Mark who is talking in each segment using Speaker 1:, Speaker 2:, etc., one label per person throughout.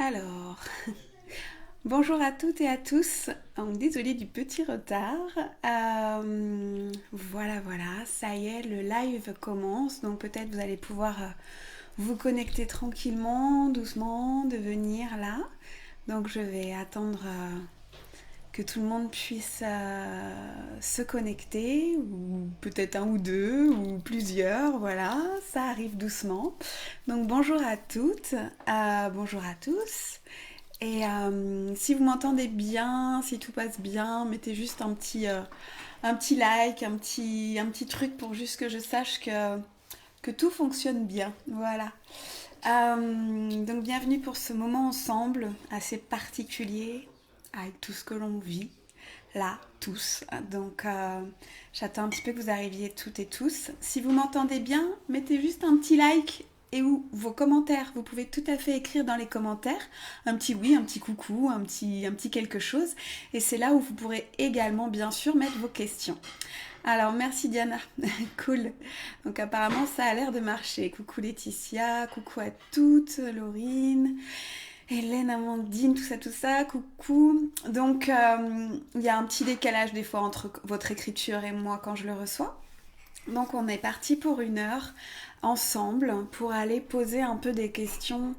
Speaker 1: Alors, bonjour à toutes et à tous. Désolée du petit retard. Voilà, ça y est, le live commence. Donc peut-être vous allez pouvoir vous connecter tranquillement, doucement, de venir là. Donc je vais attendre que tout le monde puisse se connecter, ou peut-être un ou deux, ou plusieurs. Voilà, ça arrive doucement. Donc bonjour à toutes, bonjour à tous. Et si vous m'entendez bien, si tout passe bien, mettez juste un petit like, un petit truc pour juste que je sache que tout fonctionne bien. Voilà. Donc bienvenue pour ce moment ensemble assez particulier avec tout ce que l'on vit là, tous. Donc j'attends un petit peu que vous arriviez toutes et tous. Si vous m'entendez bien, mettez juste un petit like et ou vos commentaires. Vous pouvez tout à fait écrire dans les commentaires un petit oui, un petit coucou, un petit quelque chose. Et c'est là où vous pourrez également, bien sûr, mettre vos questions. Alors, merci Diana, cool. Donc apparemment, ça a l'air de marcher. Coucou Laetitia, coucou à toutes, Laurine, Hélène, Amandine, tout ça, coucou. Donc, il y a un petit décalage des fois entre votre écriture et moi quand je le reçois. Donc, on est parti pour 1 heure ensemble pour aller poser un peu des questions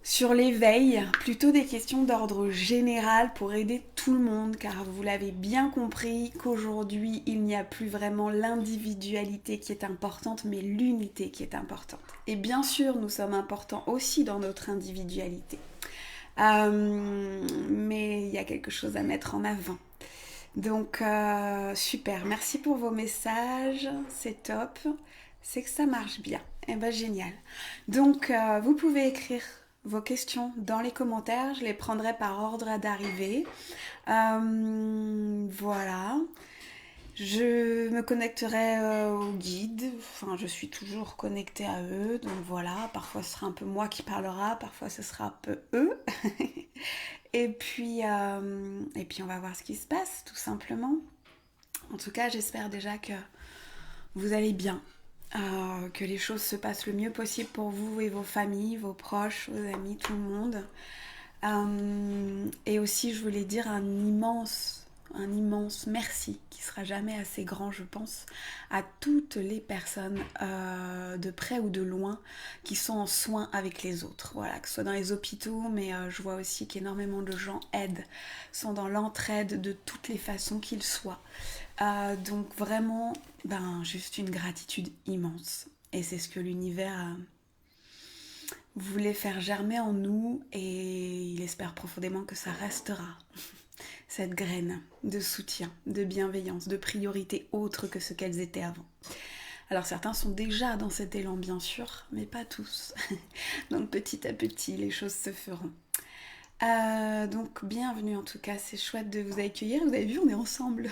Speaker 1: sur l'éveil, plutôt des questions d'ordre général pour aider tout le monde, car vous l'avez bien compris qu'aujourd'hui, il n'y a plus vraiment l'individualité qui est importante, mais l'unité qui est importante. Et bien sûr, nous sommes importants aussi dans notre individualité. Mais il y a quelque chose à mettre en avant. Donc, super, merci pour vos messages, c'est top, c'est que ça marche bien. Eh ben, génial. Donc, vous pouvez écrire vos questions dans les commentaires, je les prendrai par ordre d'arrivée. Voilà. Je me connecterai au guide, enfin je suis toujours connectée à eux, donc voilà, parfois ce sera un peu moi qui parlera, parfois ce sera un peu eux. Et puis on va voir ce qui se passe, tout simplement. En tout cas, j'espère déjà que vous allez bien, que les choses se passent le mieux possible pour vous et vos familles, vos proches, vos amis, tout le monde. Et aussi, je voulais dire un immense merci qui sera jamais assez grand, je pense, à toutes les personnes de près ou de loin qui sont en soins avec les autres. Voilà, que ce soit dans les hôpitaux, mais je vois aussi qu'énormément de gens sont dans l'entraide de toutes les façons qu'ils soient. Donc vraiment, juste une gratitude immense. Et c'est ce que l'univers voulait faire germer en nous et il espère profondément que ça restera. Cette graine de soutien, de bienveillance, de priorité autre que ce qu'elles étaient avant. Alors certains sont déjà dans cet élan bien sûr, mais pas tous. Donc petit à petit, les choses se feront. Donc bienvenue en tout cas, c'est chouette de vous accueillir. Vous avez vu, on est ensemble.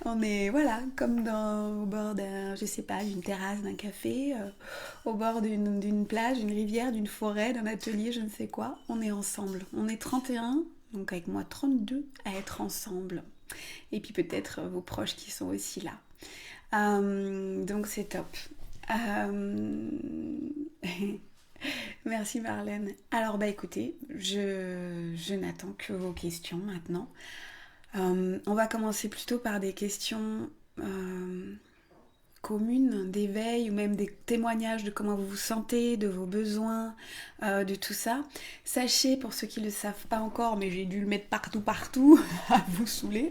Speaker 1: On est voilà, comme au bord d'une terrasse, d'un café, au bord d'une plage, d'une rivière, d'une forêt, d'un atelier, je ne sais quoi. On est ensemble. On est 31, donc avec moi 32 à être ensemble. Et puis peut-être vos proches qui sont aussi là. Donc c'est top. Merci Marlène. Alors écoutez, je n'attends que vos questions maintenant. On va commencer plutôt par des questions communes, d'éveil ou même des témoignages de comment vous vous sentez, de vos besoins, de tout ça. Sachez, pour ceux qui ne le savent pas encore, mais j'ai dû le mettre partout, à vous saouler,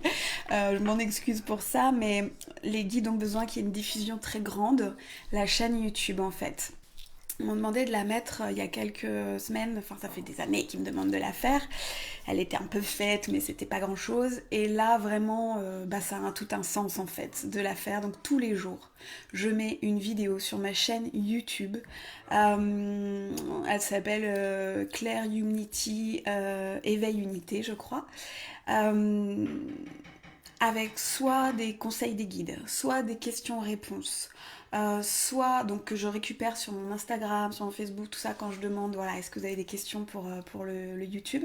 Speaker 1: je m'en excuse pour ça, mais les guides ont besoin qu'il y ait une diffusion très grande, la chaîne YouTube en fait. Ils m'ont demandé de la mettre il y a quelques semaines, enfin ça fait des années qu'ils me demandent de la faire. Elle était un peu faite mais c'était pas grand chose. Et là vraiment ça a tout un sens en fait de la faire. Donc tous les jours je mets une vidéo sur ma chaîne YouTube. Elle s'appelle Claire Unity, Éveil Unité je crois. Avec soit des conseils des guides, soit des questions-réponses, soit donc que je récupère sur mon Instagram, sur mon Facebook, tout ça quand je demande voilà est-ce que vous avez des questions pour le YouTube,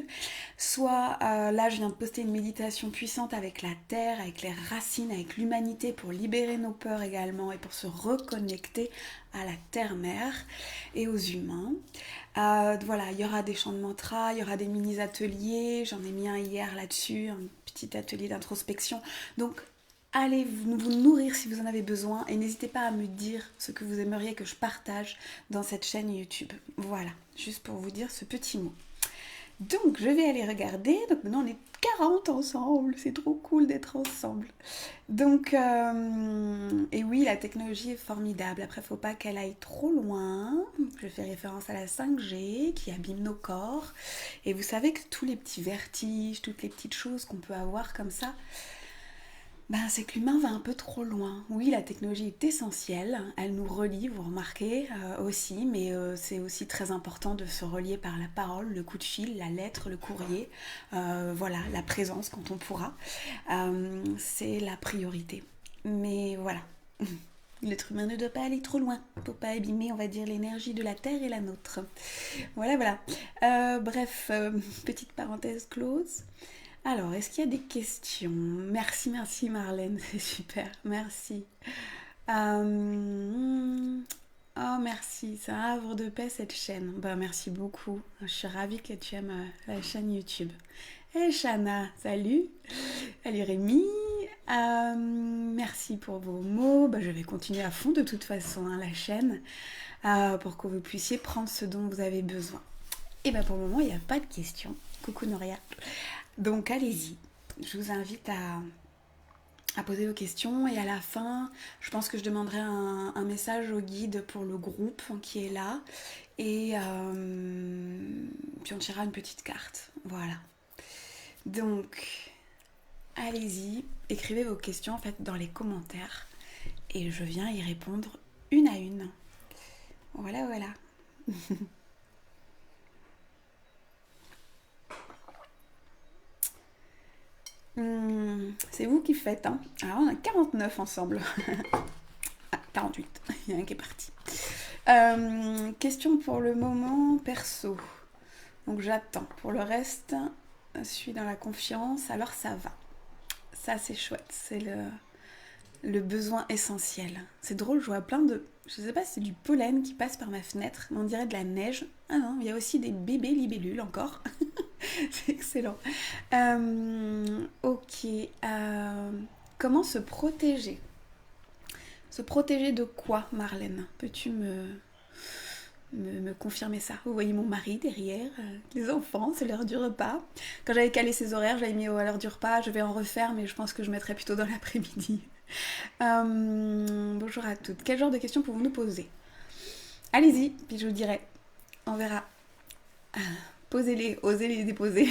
Speaker 1: soit là je viens de poster une méditation puissante avec la terre, avec les racines, avec l'humanité pour libérer nos peurs également et pour se reconnecter à la terre-mère et aux humains. Voilà, il y aura des chants de mantra, il y aura des mini-ateliers, j'en ai mis un hier là-dessus, un petit atelier d'introspection. Donc allez vous nourrir si vous en avez besoin et n'hésitez pas à me dire ce que vous aimeriez que je partage dans cette chaîne YouTube. Voilà, juste pour vous dire ce petit mot. Donc je vais aller regarder, donc maintenant on est 40 ensemble, c'est trop cool d'être ensemble. Donc, et oui, la technologie est formidable, après faut pas qu'elle aille trop loin, je fais référence à la 5G qui abîme nos corps, et vous savez que tous les petits vertiges, toutes les petites choses qu'on peut avoir comme ça, ben, c'est que l'humain va un peu trop loin. Oui, la technologie est essentielle, elle nous relie, vous remarquez aussi, mais c'est aussi très important de se relier par la parole, le coup de fil, la lettre, le courrier, voilà, la présence quand on pourra. C'est la priorité. Mais voilà, l'être humain ne doit pas aller trop loin pour pas abîmer, on va dire, l'énergie de la Terre et la nôtre. Voilà, voilà. Bref, petite parenthèse close. Alors, est-ce qu'il y a des questions? Merci, merci Marlène, c'est super, merci. Oh, merci, c'est un havre de paix cette chaîne. Bah, merci beaucoup. Je suis ravie que tu aimes la chaîne YouTube. Et Shana, salut. Salut Rémi. Merci pour vos mots. Bah, je vais continuer à fond de toute façon la chaîne pour que vous puissiez prendre ce dont vous avez besoin. Et bah, pour le moment, il n'y a pas de questions. Coucou Noria. Donc allez-y, je vous invite à poser vos questions et à la fin, je pense que je demanderai un message au guide pour le groupe qui est là et puis on tirera une petite carte. Voilà. Donc allez-y, écrivez vos questions en fait dans les commentaires et je viens y répondre une à une. Voilà, voilà. C'est vous qui faites, hein. Alors on a 49 ensemble. Ah, 48, il y en a un qui est parti. Question pour le moment perso. Donc j'attends. Pour le reste, je suis dans la confiance, alors ça va. Ça c'est chouette, c'est le besoin essentiel. C'est drôle, je vois plein de... Je sais pas si c'est du pollen qui passe par ma fenêtre, mais on dirait de la neige. Ah non, il y a aussi des bébés libellules encore. C'est excellent. Ok. Comment se protéger? Se protéger de quoi, Marlène? Peux-tu me confirmer ça? Vous voyez mon mari derrière, les enfants, c'est l'heure du repas. Quand j'avais calé ces horaires, j'avais mis à l'heure du repas. Je vais en refaire, mais je pense que je mettrai plutôt dans l'après-midi. Bonjour à toutes. Quel genre de questions pouvons-nous poser? Allez-y, puis je vous dirai. On verra. Posez-les, osez les déposer.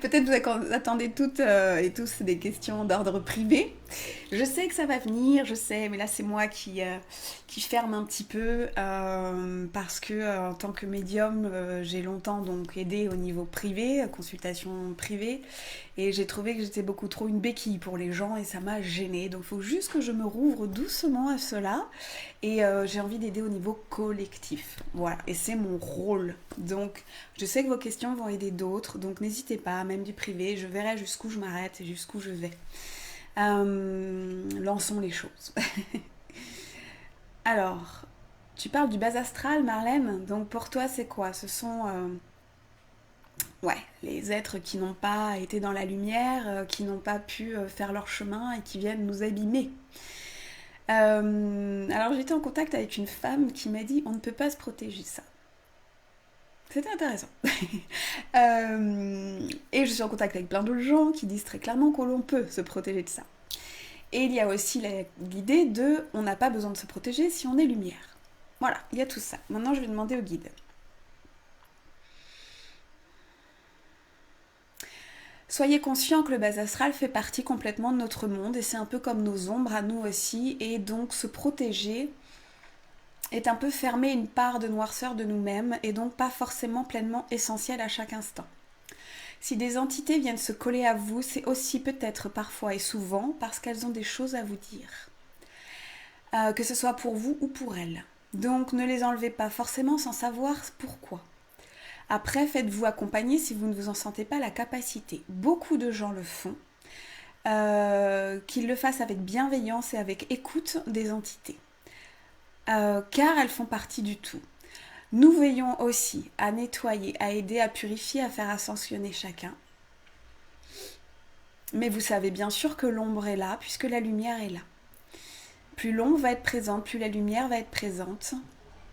Speaker 1: Peut-être vous attendez toutes et tous des questions d'ordre privé. Je sais que ça va venir, je sais, mais là c'est moi qui ferme un petit peu parce que en tant que médium, j'ai longtemps donc aidé au niveau privé, consultation privée, et j'ai trouvé que j'étais beaucoup trop une béquille pour les gens et ça m'a gênée. Donc il faut juste que je me rouvre doucement à cela et j'ai envie d'aider au niveau collectif. Voilà, et c'est mon rôle. Donc je sais que vos questions vont aider d'autres, donc n'hésitez pas, même du privé, je verrai jusqu'où je m'arrête et jusqu'où je vais. Lançons les choses. Alors, tu parles du bas astral, Marlène. Donc pour toi, c'est quoi? Ce sont les êtres qui n'ont pas été dans la lumière, qui n'ont pas pu faire leur chemin et qui viennent nous abîmer. Alors j'étais en contact avec une femme qui m'a dit on ne peut pas se protéger de ça. C'était intéressant. Et je suis en contact avec plein d'autres gens qui disent très clairement qu'on peut se protéger de ça. Et il y a aussi l'idée de on n'a pas besoin de se protéger si on est lumière. Voilà, il y a tout ça. Maintenant, je vais demander au guide. Soyez conscient que le bas astral fait partie complètement de notre monde et c'est un peu comme nos ombres à nous aussi. Et donc se protéger est un peu fermer une part de noirceur de nous-mêmes et donc pas forcément pleinement essentiel à chaque instant. Si des entités viennent se coller à vous, c'est aussi peut-être parfois et souvent parce qu'elles ont des choses à vous dire. que ce soit pour vous ou pour elles. Donc ne les enlevez pas forcément sans savoir pourquoi. Après, faites-vous accompagner si vous ne vous en sentez pas la capacité. Beaucoup de gens le font, qu'ils le fassent avec bienveillance et avec écoute des entités, car elles font partie du tout. Nous veillons aussi à nettoyer, à aider, à purifier, à faire ascensionner chacun. Mais vous savez bien sûr que l'ombre est là, puisque la lumière est là. Plus l'ombre va être présente, plus la lumière va être présente.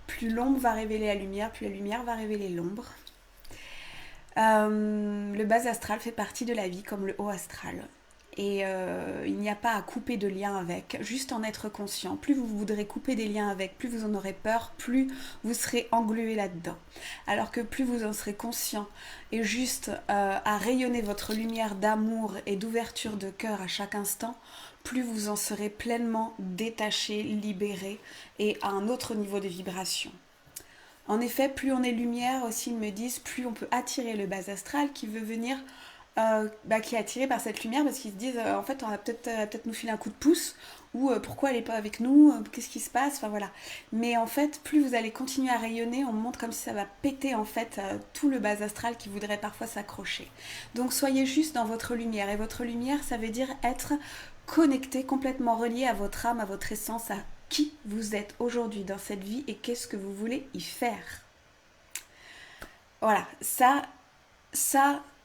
Speaker 1: Plus l'ombre va révéler la lumière, plus la lumière va révéler l'ombre. Le bas astral fait partie de la vie comme le haut astral. Et il n'y a pas à couper de lien avec, juste en être conscient. Plus vous voudrez couper des liens avec, plus vous en aurez peur, plus vous serez englué là-dedans. Alors que plus vous en serez conscient et juste à rayonner votre lumière d'amour et d'ouverture de cœur à chaque instant, plus vous en serez pleinement détaché, libéré et à un autre niveau de vibration. En effet, plus on est lumière, aussi ils me disent, plus on peut attirer le bas astral qui veut venir, qui est attiré par cette lumière parce qu'ils se disent, en fait, on va peut-être nous filer un coup de pouce, ou pourquoi elle n'est pas avec nous, qu'est-ce qui se passe, enfin voilà. Mais en fait, plus vous allez continuer à rayonner, on montre comme si ça va péter en fait tout le bas astral qui voudrait parfois s'accrocher. Donc soyez juste dans votre lumière, et votre lumière, ça veut dire être connecté, complètement relié à votre âme, à votre essence, à qui vous êtes aujourd'hui dans cette vie et qu'est-ce que vous voulez y faire. Voilà, ça,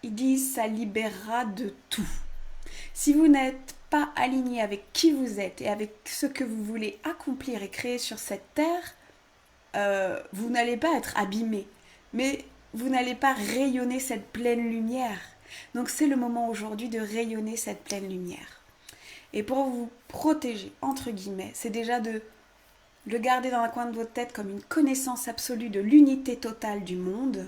Speaker 1: ils disent, ça libérera de tout. Si vous n'êtes pas aligné avec qui vous êtes et avec ce que vous voulez accomplir et créer sur cette terre, vous n'allez pas être abîmé, mais vous n'allez pas rayonner cette pleine lumière. Donc c'est le moment aujourd'hui de rayonner cette pleine lumière. Et pour vous protéger, entre guillemets, c'est déjà de le garder dans un coin de votre tête comme une connaissance absolue de l'unité totale du monde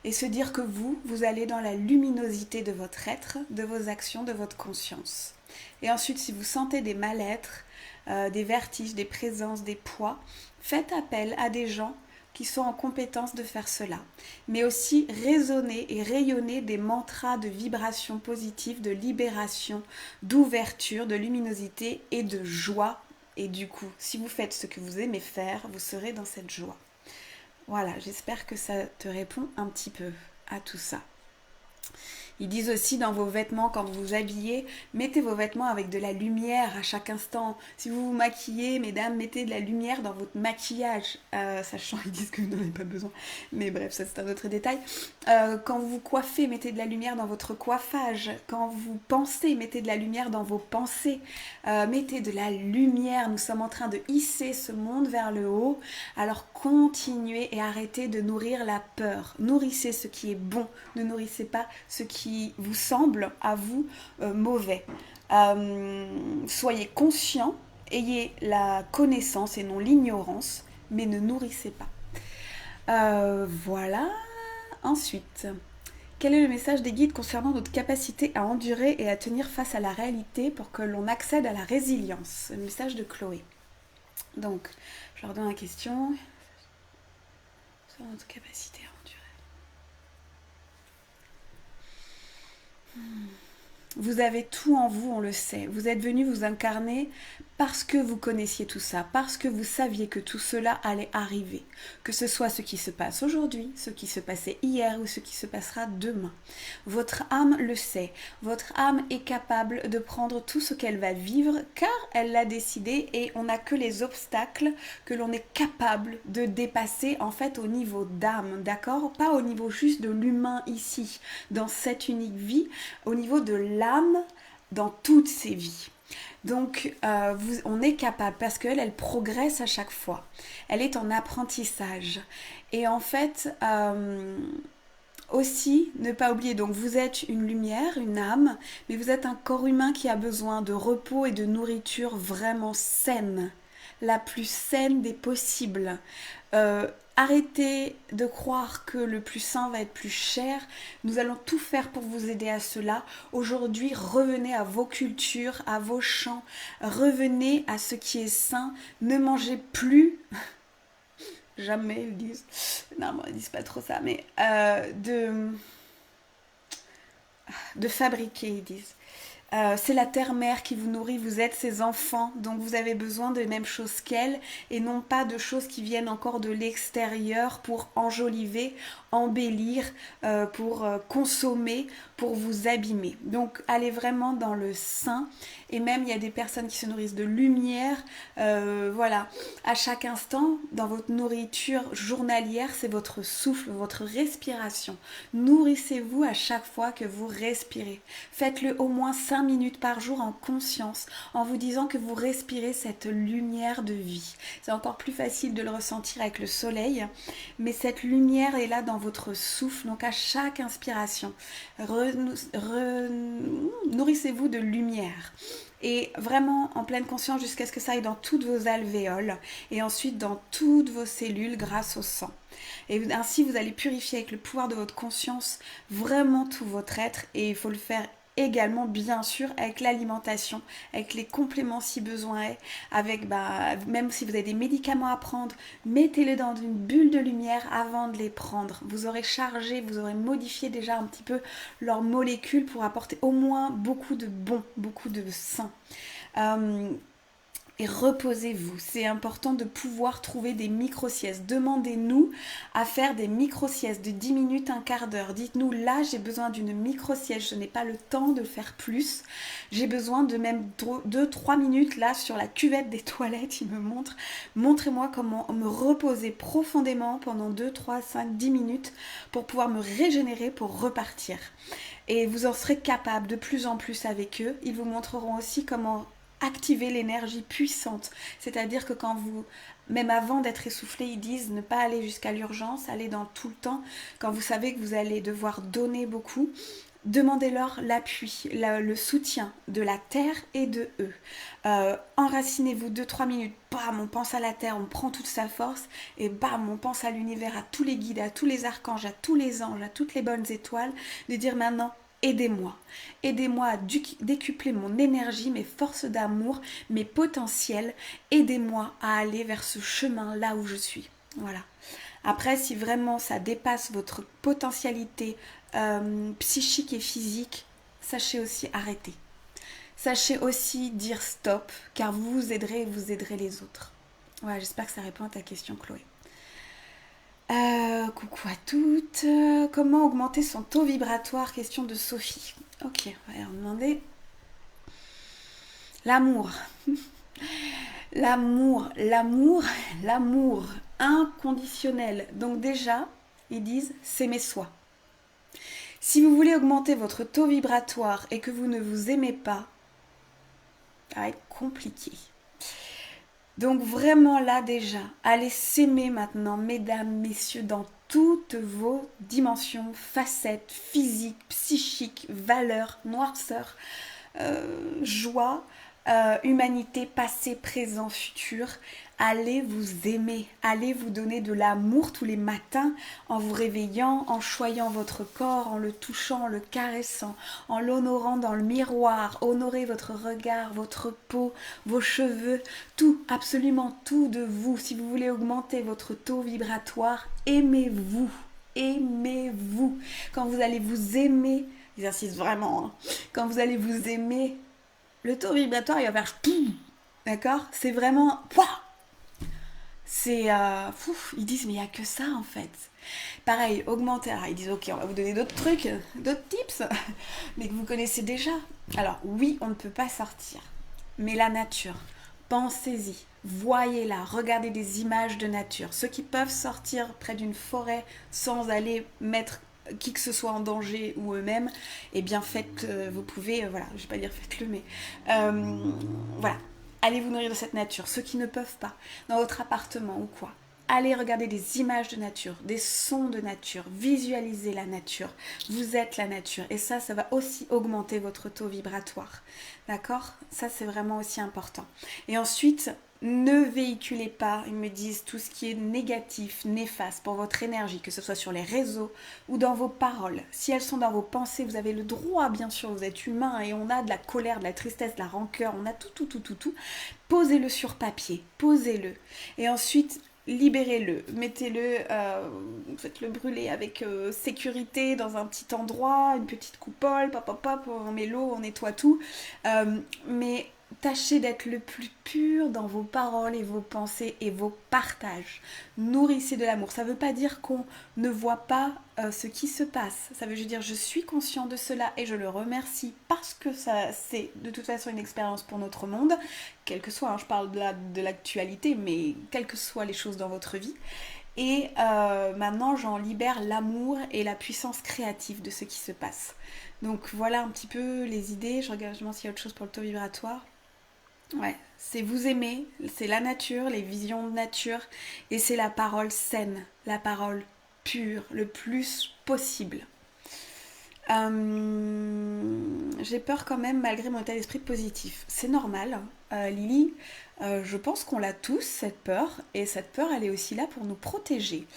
Speaker 1: et se dire que vous allez dans la luminosité de votre être, de vos actions, de votre conscience. Et ensuite, si vous sentez des mal-être, des vertiges, des présences, des poids, faites appel à des gens qui sont en compétence de faire cela, mais aussi résonner et rayonner des mantras de vibration positive, de libération, d'ouverture, de luminosité et de joie. Et du coup, si vous faites ce que vous aimez faire, vous serez dans cette joie. Voilà, j'espère que ça te répond un petit peu à tout ça. Ils disent aussi dans vos vêtements, quand vous vous habillez, mettez vos vêtements avec de la lumière à chaque instant. Si vous vous maquillez, mesdames, mettez de la lumière dans votre maquillage. Sachant, ils disent que vous n'en avez pas besoin. Mais bref, ça c'est un autre détail. Quand vous vous coiffez, mettez de la lumière dans votre coiffage. Quand vous pensez, mettez de la lumière dans vos pensées. Mettez de la lumière. Nous sommes en train de hisser ce monde vers le haut. Alors continuez et arrêtez de nourrir la peur. Nourrissez ce qui est bon. Ne nourrissez pas ce qui vous semble à vous mauvais. Soyez conscient, ayez la connaissance et non l'ignorance, mais ne nourrissez pas. Voilà. Ensuite, quel est le message des guides concernant notre capacité à endurer et à tenir face à la réalité pour que l'on accède à la résilience? Le message de Chloé. Donc, je leur donne la question. Sur notre capacité à endurer. Vous avez tout en vous, on le sait. Vous êtes venu vous incarner parce que vous connaissiez tout ça, parce que vous saviez que tout cela allait arriver. Que ce soit ce qui se passe aujourd'hui, ce qui se passait hier ou ce qui se passera demain. Votre âme le sait. Votre âme est capable de prendre tout ce qu'elle va vivre car elle l'a décidé et on n'a que les obstacles que l'on est capable de dépasser en fait au niveau d'âme, d'accord? Pas au niveau juste de l'humain ici, dans cette unique vie, au niveau de l'âme dans toutes ses vies. Donc on est capable parce qu'elle elle progresse à chaque fois. Elle est en apprentissage. Et en fait, aussi, ne pas oublier, donc vous êtes une lumière, une âme, mais vous êtes un corps humain qui a besoin de repos et de nourriture vraiment saine, la plus saine des possibles. Arrêtez de croire que le plus sain va être plus cher. Nous allons tout faire pour vous aider à cela. Aujourd'hui, revenez à vos cultures, à vos chants. Revenez à ce qui est sain. Ne mangez plus... Jamais ils disent... Non, ils disent pas trop ça, mais de fabriquer, ils disent. C'est la terre-mère qui vous nourrit, vous êtes ses enfants, donc vous avez besoin des mêmes choses qu'elle et non pas de choses qui viennent encore de l'extérieur pour enjoliver, embellir, pour consommer, pour vous abîmer. Donc allez vraiment dans le sain et même il y a des personnes qui se nourrissent de lumière, voilà, à chaque instant dans votre nourriture journalière, c'est votre souffle, votre respiration. Nourrissez-vous à chaque fois que vous respirez. Faites-le au moins 5 minutes par jour en conscience, en vous disant que vous respirez cette lumière de vie. C'est encore plus facile de le ressentir avec le soleil, mais cette lumière est là dans votre souffle, donc à chaque inspiration, nourrissez-vous de lumière. Et vraiment en pleine conscience jusqu'à ce que ça aille dans toutes vos alvéoles et ensuite dans toutes vos cellules grâce au sang. Et ainsi vous allez purifier avec le pouvoir de votre conscience vraiment tout votre être et il faut le faire également bien sûr avec l'alimentation, avec les compléments si besoin est, avec même si vous avez des médicaments à prendre, mettez-les dans une bulle de lumière avant de les prendre. Vous aurez chargé, vous aurez modifié déjà un petit peu leurs molécules pour apporter au moins beaucoup de bon, beaucoup de sain. Et reposez-vous. C'est important de pouvoir trouver des micro-siestes. Demandez-nous à faire des micro-siestes de 10 minutes, un quart d'heure. Dites-nous, là, j'ai besoin d'une micro-sieste. Je n'ai pas le temps de faire plus. J'ai besoin de même 2-3 minutes, là, sur la cuvette des toilettes. Il me montre. Montrez-moi comment me reposer profondément pendant 2, 3, 5, 10 minutes pour pouvoir me régénérer, pour repartir. Et vous en serez capable de plus en plus avec eux. Ils vous montreront aussi comment activer l'énergie puissante, c'est-à-dire que quand vous, même avant d'être essoufflé, ils disent ne pas aller jusqu'à l'urgence, aller dans tout le temps, quand vous savez que vous allez devoir donner beaucoup, demandez-leur l'appui, le soutien de la terre et de eux. Enracinez-vous 2-3 minutes, bam, on pense à la terre, on prend toute sa force et bam, on pense à l'univers, à tous les guides, à tous les archanges, à tous les anges, à toutes les bonnes étoiles, de dire maintenant aidez-moi. Aidez-moi à décupler mon énergie, mes forces d'amour, mes potentiels. Aidez-moi à aller vers ce chemin là où je suis. Voilà. Après, si vraiment ça dépasse votre potentialité psychique et physique, sachez aussi arrêter. Sachez aussi dire stop, car vous vous aiderez et vous aiderez les autres. Voilà, j'espère que ça répond à ta question, Chloé. Coucou à toutes. Comment augmenter son taux vibratoire? Question de Sophie. Ok, on va leur demander. L'amour. L'amour inconditionnel. Donc déjà, ils disent s'aimer soi. Si vous voulez augmenter votre taux vibratoire et que vous ne vous aimez pas, ça va être compliqué. Donc vraiment là déjà, allez s'aimer maintenant, mesdames, messieurs, dans toutes vos dimensions, facettes, physiques, psychiques, valeurs, noirceur, joie, humanité, passé, présent, futur. Allez vous aimer, allez vous donner de l'amour tous les matins en vous réveillant, en choyant votre corps, en le touchant, en le caressant, en l'honorant dans le miroir. Honorez votre regard, votre peau, vos cheveux, tout, absolument tout de vous. Si vous voulez augmenter votre taux vibratoire, aimez-vous, aimez-vous. Quand vous allez vous aimer, ils insistent vraiment, hein, quand vous allez vous aimer, le taux vibratoire, il va faire tout, d'accord? C'est vraiment... C'est... ils disent, mais il n'y a que ça, en fait. Pareil, augmenter. Alors, ils disent, ok, on va vous donner d'autres trucs, d'autres tips, mais que vous connaissez déjà. Alors, oui, on ne peut pas sortir. Mais la nature, pensez-y. Voyez-la, regardez des images de nature. Ceux qui peuvent sortir près d'une forêt sans aller mettre qui que ce soit en danger ou eux-mêmes, eh bien faites, vous pouvez, voilà, je vais pas dire faites-le, mais voilà, allez vous nourrir de cette nature. Ceux qui ne peuvent pas, dans votre appartement ou quoi, allez regarder des images de nature, des sons de nature, visualisez la nature, vous êtes la nature, et ça va aussi augmenter votre taux vibratoire, d'accord? Ça c'est vraiment aussi important. Et ensuite, ne véhiculez pas, ils me disent, tout ce qui est négatif, néfaste pour votre énergie, que ce soit sur les réseaux ou dans vos paroles. Si elles sont dans vos pensées, vous avez le droit, bien sûr, vous êtes humain et on a de la colère, de la tristesse, de la rancœur, on a tout. Posez-le sur papier, posez-le. Et ensuite, libérez-le, mettez-le, faites-le brûler avec sécurité dans un petit endroit, une petite coupole, pop, pop, pop, on met l'eau, on nettoie tout. Mais tâchez d'être le plus pur dans vos paroles et vos pensées et vos partages. Nourrissez de l'amour. Ça ne veut pas dire qu'on ne voit pas ce qui se passe. Ça veut juste dire je suis conscient de cela et je le remercie parce que ça c'est de toute façon une expérience pour notre monde, quel que soit, hein, je parle de l'actualité, mais quelles que soient les choses dans votre vie. Et maintenant, j'en libère l'amour et la puissance créative de ce qui se passe. Donc voilà un petit peu les idées. Je regarde s'il y a autre chose pour le taux vibratoire. Ouais, c'est vous aimer, c'est la nature, les visions de nature, et c'est la parole saine, la parole pure, le plus possible. J'ai peur quand même malgré mon état d'esprit positif. C'est normal, Lily. Je pense qu'on l'a tous, cette peur. Et cette peur, elle est aussi là pour nous protéger.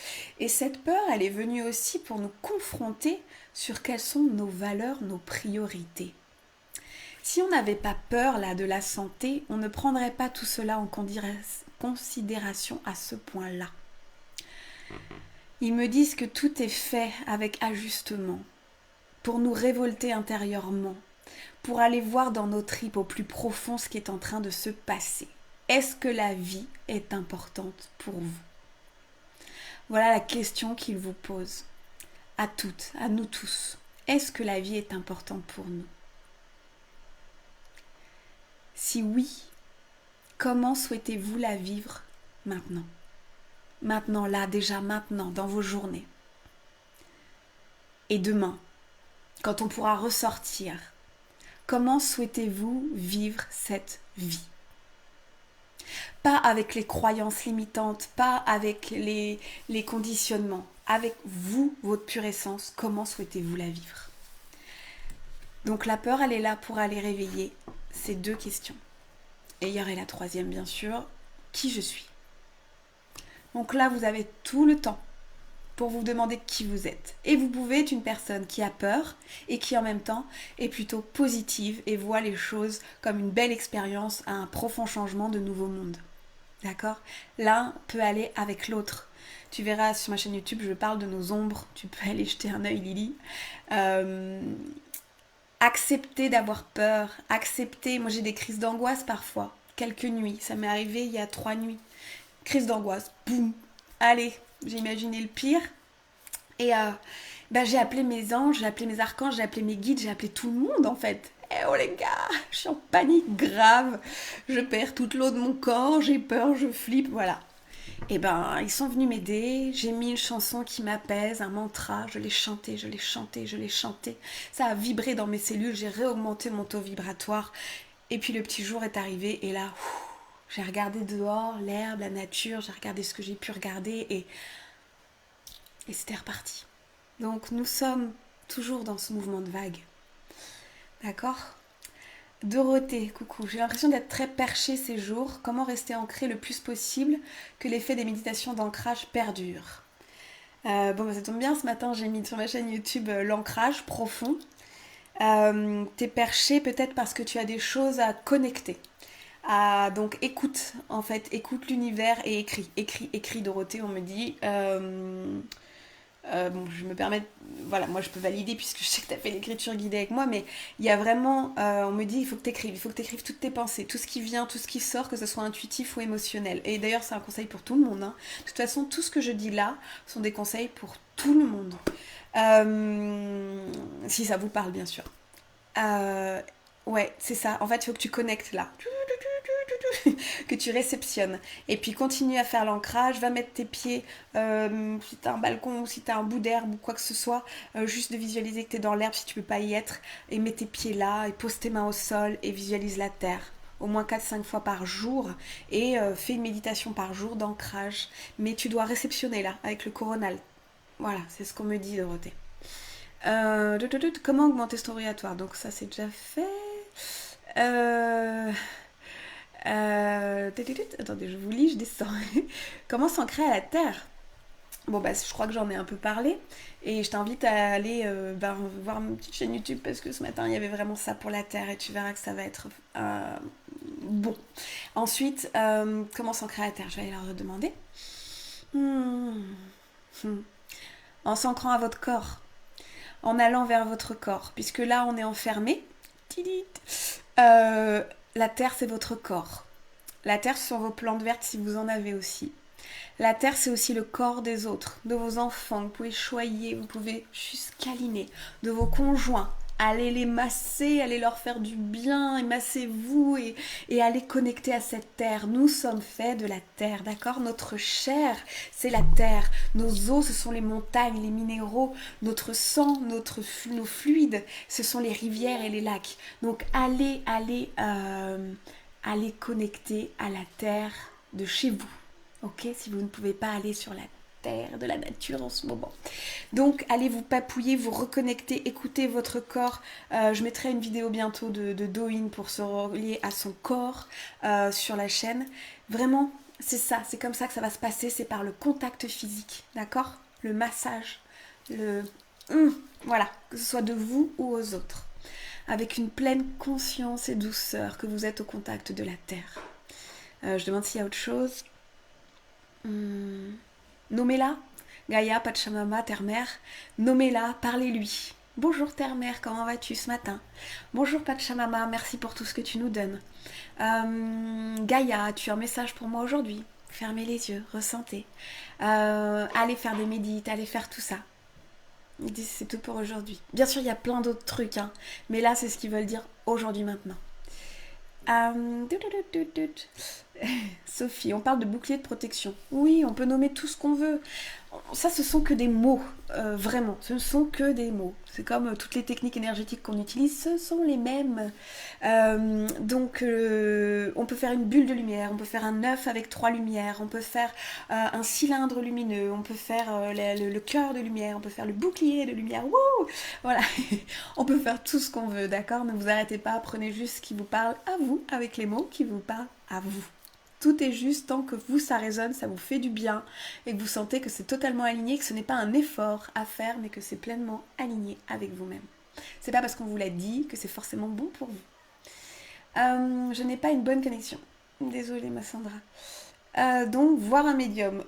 Speaker 1: Et cette peur, elle est venue aussi pour nous confronter sur quelles sont nos valeurs, nos priorités. Si on n'avait pas peur là de la santé, on ne prendrait pas tout cela en considération à ce point-là. Ils me disent que tout est fait avec ajustement, pour nous révolter intérieurement, pour aller voir dans nos tripes au plus profond ce qui est en train de se passer. Est-ce que la vie est importante pour vous? Voilà la question qu'ils vous posent, à toutes, à nous tous. Est-ce que la vie est importante pour nous? Si oui, comment souhaitez-vous la vivre maintenant? Maintenant, là, déjà maintenant, dans vos journées. Et demain, quand on pourra ressortir, comment souhaitez-vous vivre cette vie? Pas avec les croyances limitantes, pas avec les conditionnements, avec vous, votre pure essence, comment souhaitez-vous la vivre? Donc la peur, elle est là pour aller réveiller ces deux questions. Et il y aurait la troisième, bien sûr, qui je suis? Donc là, vous avez tout le temps pour vous demander qui vous êtes. Et vous pouvez être une personne qui a peur et qui en même temps est plutôt positive et voit les choses comme une belle expérience, un profond changement de nouveau monde. D'accord? L'un peut aller avec l'autre. Tu verras sur ma chaîne YouTube, je parle de nos ombres. Tu peux aller jeter un œil, Lily. Accepter d'avoir peur. Accepter. Moi, j'ai des crises d'angoisse parfois. Quelques nuits. Ça m'est arrivé il y a 3 nuits. Crise d'angoisse. Boum. Allez, j'ai imaginé le pire. Et j'ai appelé mes anges, j'ai appelé mes archanges, j'ai appelé mes guides, j'ai appelé tout le monde en fait. Eh oh les gars, je suis en panique grave, je perds toute l'eau de mon corps, j'ai peur, je flippe, voilà. Et ils sont venus m'aider, j'ai mis une chanson qui m'apaise, un mantra, je l'ai chanté, je l'ai chanté, je l'ai chanté. Ça a vibré dans mes cellules, j'ai réaugmenté mon taux vibratoire. Et puis le petit jour est arrivé et là, j'ai regardé dehors, l'herbe, la nature, j'ai regardé ce que j'ai pu regarder et c'était reparti. Donc nous sommes toujours dans ce mouvement de vague. D'accord? Dorothée, coucou. J'ai l'impression d'être très perchée ces jours. Comment rester ancrée le plus possible que l'effet des méditations d'ancrage perdure? Ça tombe bien, ce matin j'ai mis sur ma chaîne YouTube l'ancrage profond. T'es perchée peut-être parce que tu as des choses à connecter. Donc écoute, en fait, écoute l'univers et écris Dorothée, on me dit. Je me permets, voilà, moi je peux valider puisque je sais que tu as fait l'écriture guidée avec moi, mais il y a vraiment, on me dit il faut que tu écrives toutes tes pensées, tout ce qui vient, tout ce qui sort, que ce soit intuitif ou émotionnel. Et d'ailleurs c'est un conseil pour tout le monde, hein. De toute façon tout ce que je dis là sont des conseils pour tout le monde, si ça vous parle bien sûr. Ouais, c'est ça, en fait il faut que tu connectes là. Que tu réceptionnes et puis continue à faire l'ancrage, va mettre tes pieds si t'as un balcon ou si t'as un bout d'herbe ou quoi que ce soit, juste de visualiser que t'es dans l'herbe si tu peux pas y être et mets tes pieds là et pose tes mains au sol et visualise la terre au moins 4-5 fois par jour et fais une méditation par jour d'ancrage, mais tu dois réceptionner là avec le coronal. Voilà, c'est ce qu'on me dit, Dorothée. Comment augmenter ce taux vibratoire? Donc ça c'est déjà fait. Attendez, je vous lis, je descends. Comment s'ancrer à la terre? Je crois que j'en ai un peu parlé et je t'invite à aller voir ma petite chaîne YouTube parce que ce matin il y avait vraiment ça pour la terre et tu verras que ça va être bon. Ensuite, comment s'ancrer à la terre? Je vais aller leur demander. Hmm. Hmm. En s'ancrant à votre corps, en allant vers votre corps, puisque là on est enfermé. Tidit. La terre c'est votre corps. La terre ce sont vos plantes vertes si vous en avez aussi. La terre c'est aussi le corps des autres, de vos enfants. Vous pouvez choyer, vous pouvez juste câliner, de vos conjoints. Allez les masser, allez leur faire du bien, et massez-vous et allez connecter à cette terre. Nous sommes faits de la terre, d'accord? Notre chair, c'est la terre. Nos os, ce sont les montagnes, les minéraux. Notre sang, nos fluides, ce sont les rivières et les lacs. Donc allez connecter à la terre de chez vous. Ok, si vous ne pouvez pas aller sur la terre de la nature en ce moment. Donc allez vous papouiller, vous reconnecter, écoutez votre corps. Je mettrai une vidéo bientôt de Douyin pour se relier à son corps sur la chaîne. Vraiment, c'est ça, c'est comme ça que ça va se passer, c'est par le contact physique, d'accord? Le massage, le... voilà, que ce soit de vous ou aux autres. Avec une pleine conscience et douceur que vous êtes au contact de la terre. Je demande s'il y a autre chose. Nommez-la, Gaïa, Pachamama, Terre-Mère. Nommez-la, parlez-lui. Bonjour Terre-Mère, comment vas-tu ce matin? Bonjour Pachamama, merci pour tout ce que tu nous donnes. Gaïa, tu as un message pour moi aujourd'hui? Fermez les yeux, ressentez. Allez faire des médites, allez faire tout ça. Ils disent c'est tout pour aujourd'hui. Bien sûr, il y a plein d'autres trucs, hein, mais là, c'est ce qu'ils veulent dire aujourd'hui, maintenant. Euh, Sophie, on parle de bouclier de protection. Oui, on peut nommer tout ce qu'on veut. Ça, ce sont que des mots, vraiment. Ce ne sont que des mots. C'est comme toutes les techniques énergétiques qu'on utilise, ce sont les mêmes. Donc, on peut faire une bulle de lumière, on peut faire un œuf avec 3 lumières, on peut faire un cylindre lumineux, on peut faire le cœur de lumière, on peut faire le bouclier de lumière. Wouh! Voilà, on peut faire tout ce qu'on veut, d'accord? Ne vous arrêtez pas, prenez juste ce qui vous parle à vous, avec les mots qui vous parlent à vous. Tout est juste tant que vous, ça résonne, ça vous fait du bien et que vous sentez que c'est totalement aligné, que ce n'est pas un effort à faire, mais que c'est pleinement aligné avec vous-même. C'est pas parce qu'on vous l'a dit que c'est forcément bon pour vous. Je n'ai pas une bonne connexion. Désolée, ma Sandra. Donc, voir un médium.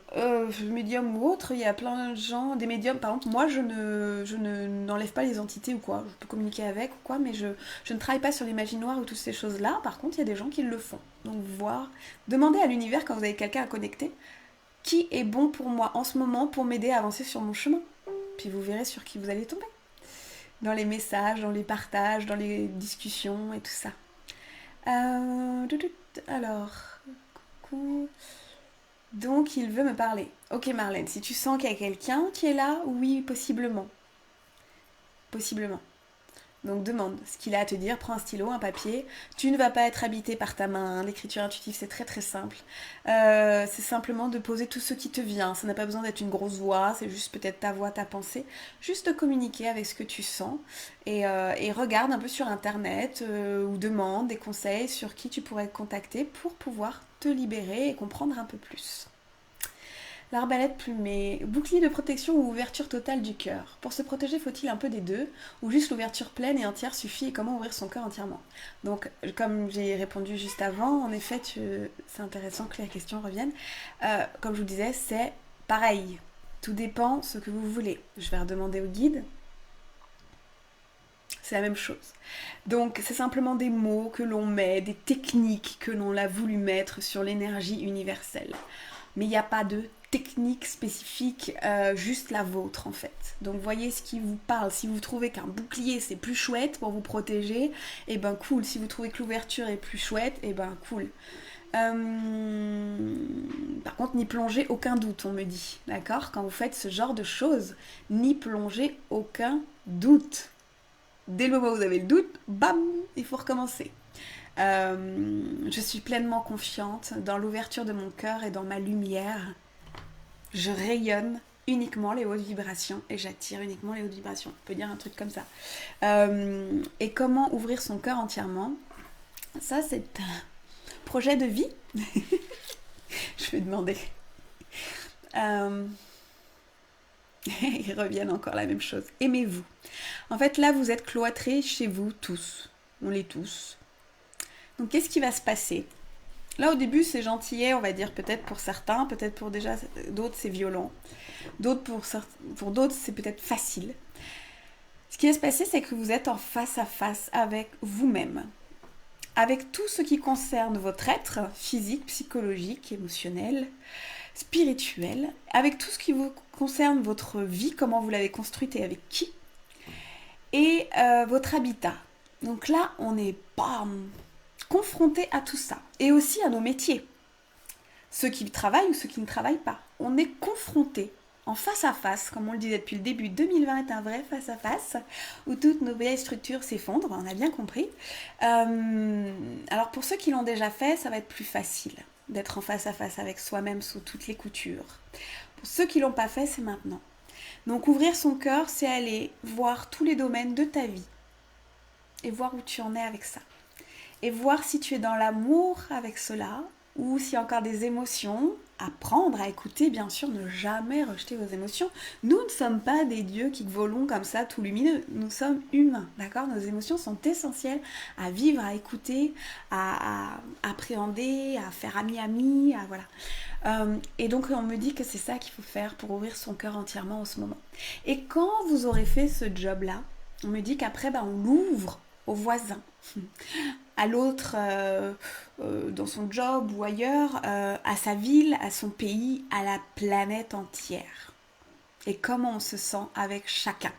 Speaker 1: Médium ou autre, il y a plein de gens, des médiums. Par exemple, moi, n'enlève pas les entités ou quoi. Je peux communiquer avec ou quoi, mais je ne travaille pas sur les magies noires ou toutes ces choses-là. Par contre, il y a des gens qui le font. Donc, voir. Demandez à l'univers quand vous avez quelqu'un à connecter qui est bon pour moi en ce moment pour m'aider à avancer sur mon chemin. Puis vous verrez sur qui vous allez tomber. Dans les messages, dans les partages, dans les discussions et tout ça. Alors, coucou. Donc, il veut me parler. Ok, Marlène, si tu sens qu'il y a quelqu'un qui est là, oui, possiblement. Possiblement. Donc, demande ce qu'il a à te dire. Prends un stylo, un papier. Tu ne vas pas être habité par ta main. L'écriture intuitive, c'est très très simple. C'est simplement de poser tout ce qui te vient. Ça n'a pas besoin d'être une grosse voix. C'est juste peut-être ta voix, ta pensée. Juste de communiquer avec ce que tu sens. Et regarde un peu sur Internet ou demande des conseils sur qui tu pourrais te contacter pour pouvoir te libérer et comprendre un peu plus. L'arbalète plumée, bouclier de protection ou ouverture totale du cœur. Pour se protéger, faut-il un peu des deux, ou juste l'ouverture pleine et entière suffit, et comment ouvrir son cœur entièrement? Donc, comme j'ai répondu juste avant, en effet, c'est intéressant que la question revienne. Comme je vous disais, c'est pareil. Tout dépend ce que vous voulez. Je vais redemander au guide. C'est la même chose. Donc, c'est simplement des mots que l'on met, des techniques que l'on a voulu mettre sur l'énergie universelle. Mais il n'y a pas de technique spécifique, juste la vôtre en fait. Donc voyez ce qui vous parle. Si vous trouvez qu'un bouclier c'est plus chouette pour vous protéger, et ben cool. Si vous trouvez que l'ouverture est plus chouette, et ben cool. Par contre, n'y plongez aucun doute, on me dit. D'accord? Quand vous faites ce genre de choses, n'y plongez aucun doute. Dès le moment où vous avez le doute, bam, il faut recommencer. Je suis pleinement confiante dans l'ouverture de mon cœur et dans ma lumière. Je rayonne uniquement les hautes vibrations et j'attire uniquement les hautes vibrations. On peut dire un truc comme ça. Et comment ouvrir son cœur entièrement? Ça, c'est un projet de vie. Je vais demander. Ils reviennent encore la même chose. Aimez-vous. En fait, là, vous êtes cloîtrés chez vous tous. On l'est tous. Donc, qu'est-ce qui va se passer? Là, au début, c'est gentillet, on va dire, peut-être pour certains, peut-être pour déjà d'autres, c'est violent. D'autres, pour d'autres, c'est peut-être facile. Ce qui va se passer, c'est que vous êtes en face à face avec vous-même, avec tout ce qui concerne votre être physique, psychologique, émotionnel, spirituel, avec tout ce qui vous concerne votre vie, comment vous l'avez construite et avec qui, et votre habitat. Donc là, on n'est pas confronté à tout ça, et aussi à nos métiers. Ceux qui travaillent ou ceux qui ne travaillent pas. On est confronté en face à face, comme on le disait depuis le début, 2020 est un vrai face à face, où toutes nos vieilles structures s'effondrent, on a bien compris. Alors pour ceux qui l'ont déjà fait, ça va être plus facile d'être en face à face avec soi-même sous toutes les coutures. Pour ceux qui l'ont pas fait, c'est maintenant. Donc ouvrir son cœur, c'est aller voir tous les domaines de ta vie et voir où tu en es avec ça. Et voir si tu es dans l'amour avec cela, ou s'il y a encore des émotions, apprendre à écouter, bien sûr, ne jamais rejeter vos émotions. Nous ne sommes pas des dieux qui volons comme ça, tout lumineux. Nous sommes humains, d'accord? Nos émotions sont essentielles à vivre, à écouter, à appréhender, à faire ami-ami, à voilà. Et donc on me dit que c'est ça qu'il faut faire pour ouvrir son cœur entièrement en ce moment. Et quand vous aurez fait ce job-là, on me dit qu'après, on l'ouvre aux voisins, à l'autre dans son job ou ailleurs, à sa ville, à son pays, à la planète entière. Et comment on se sent avec chacun.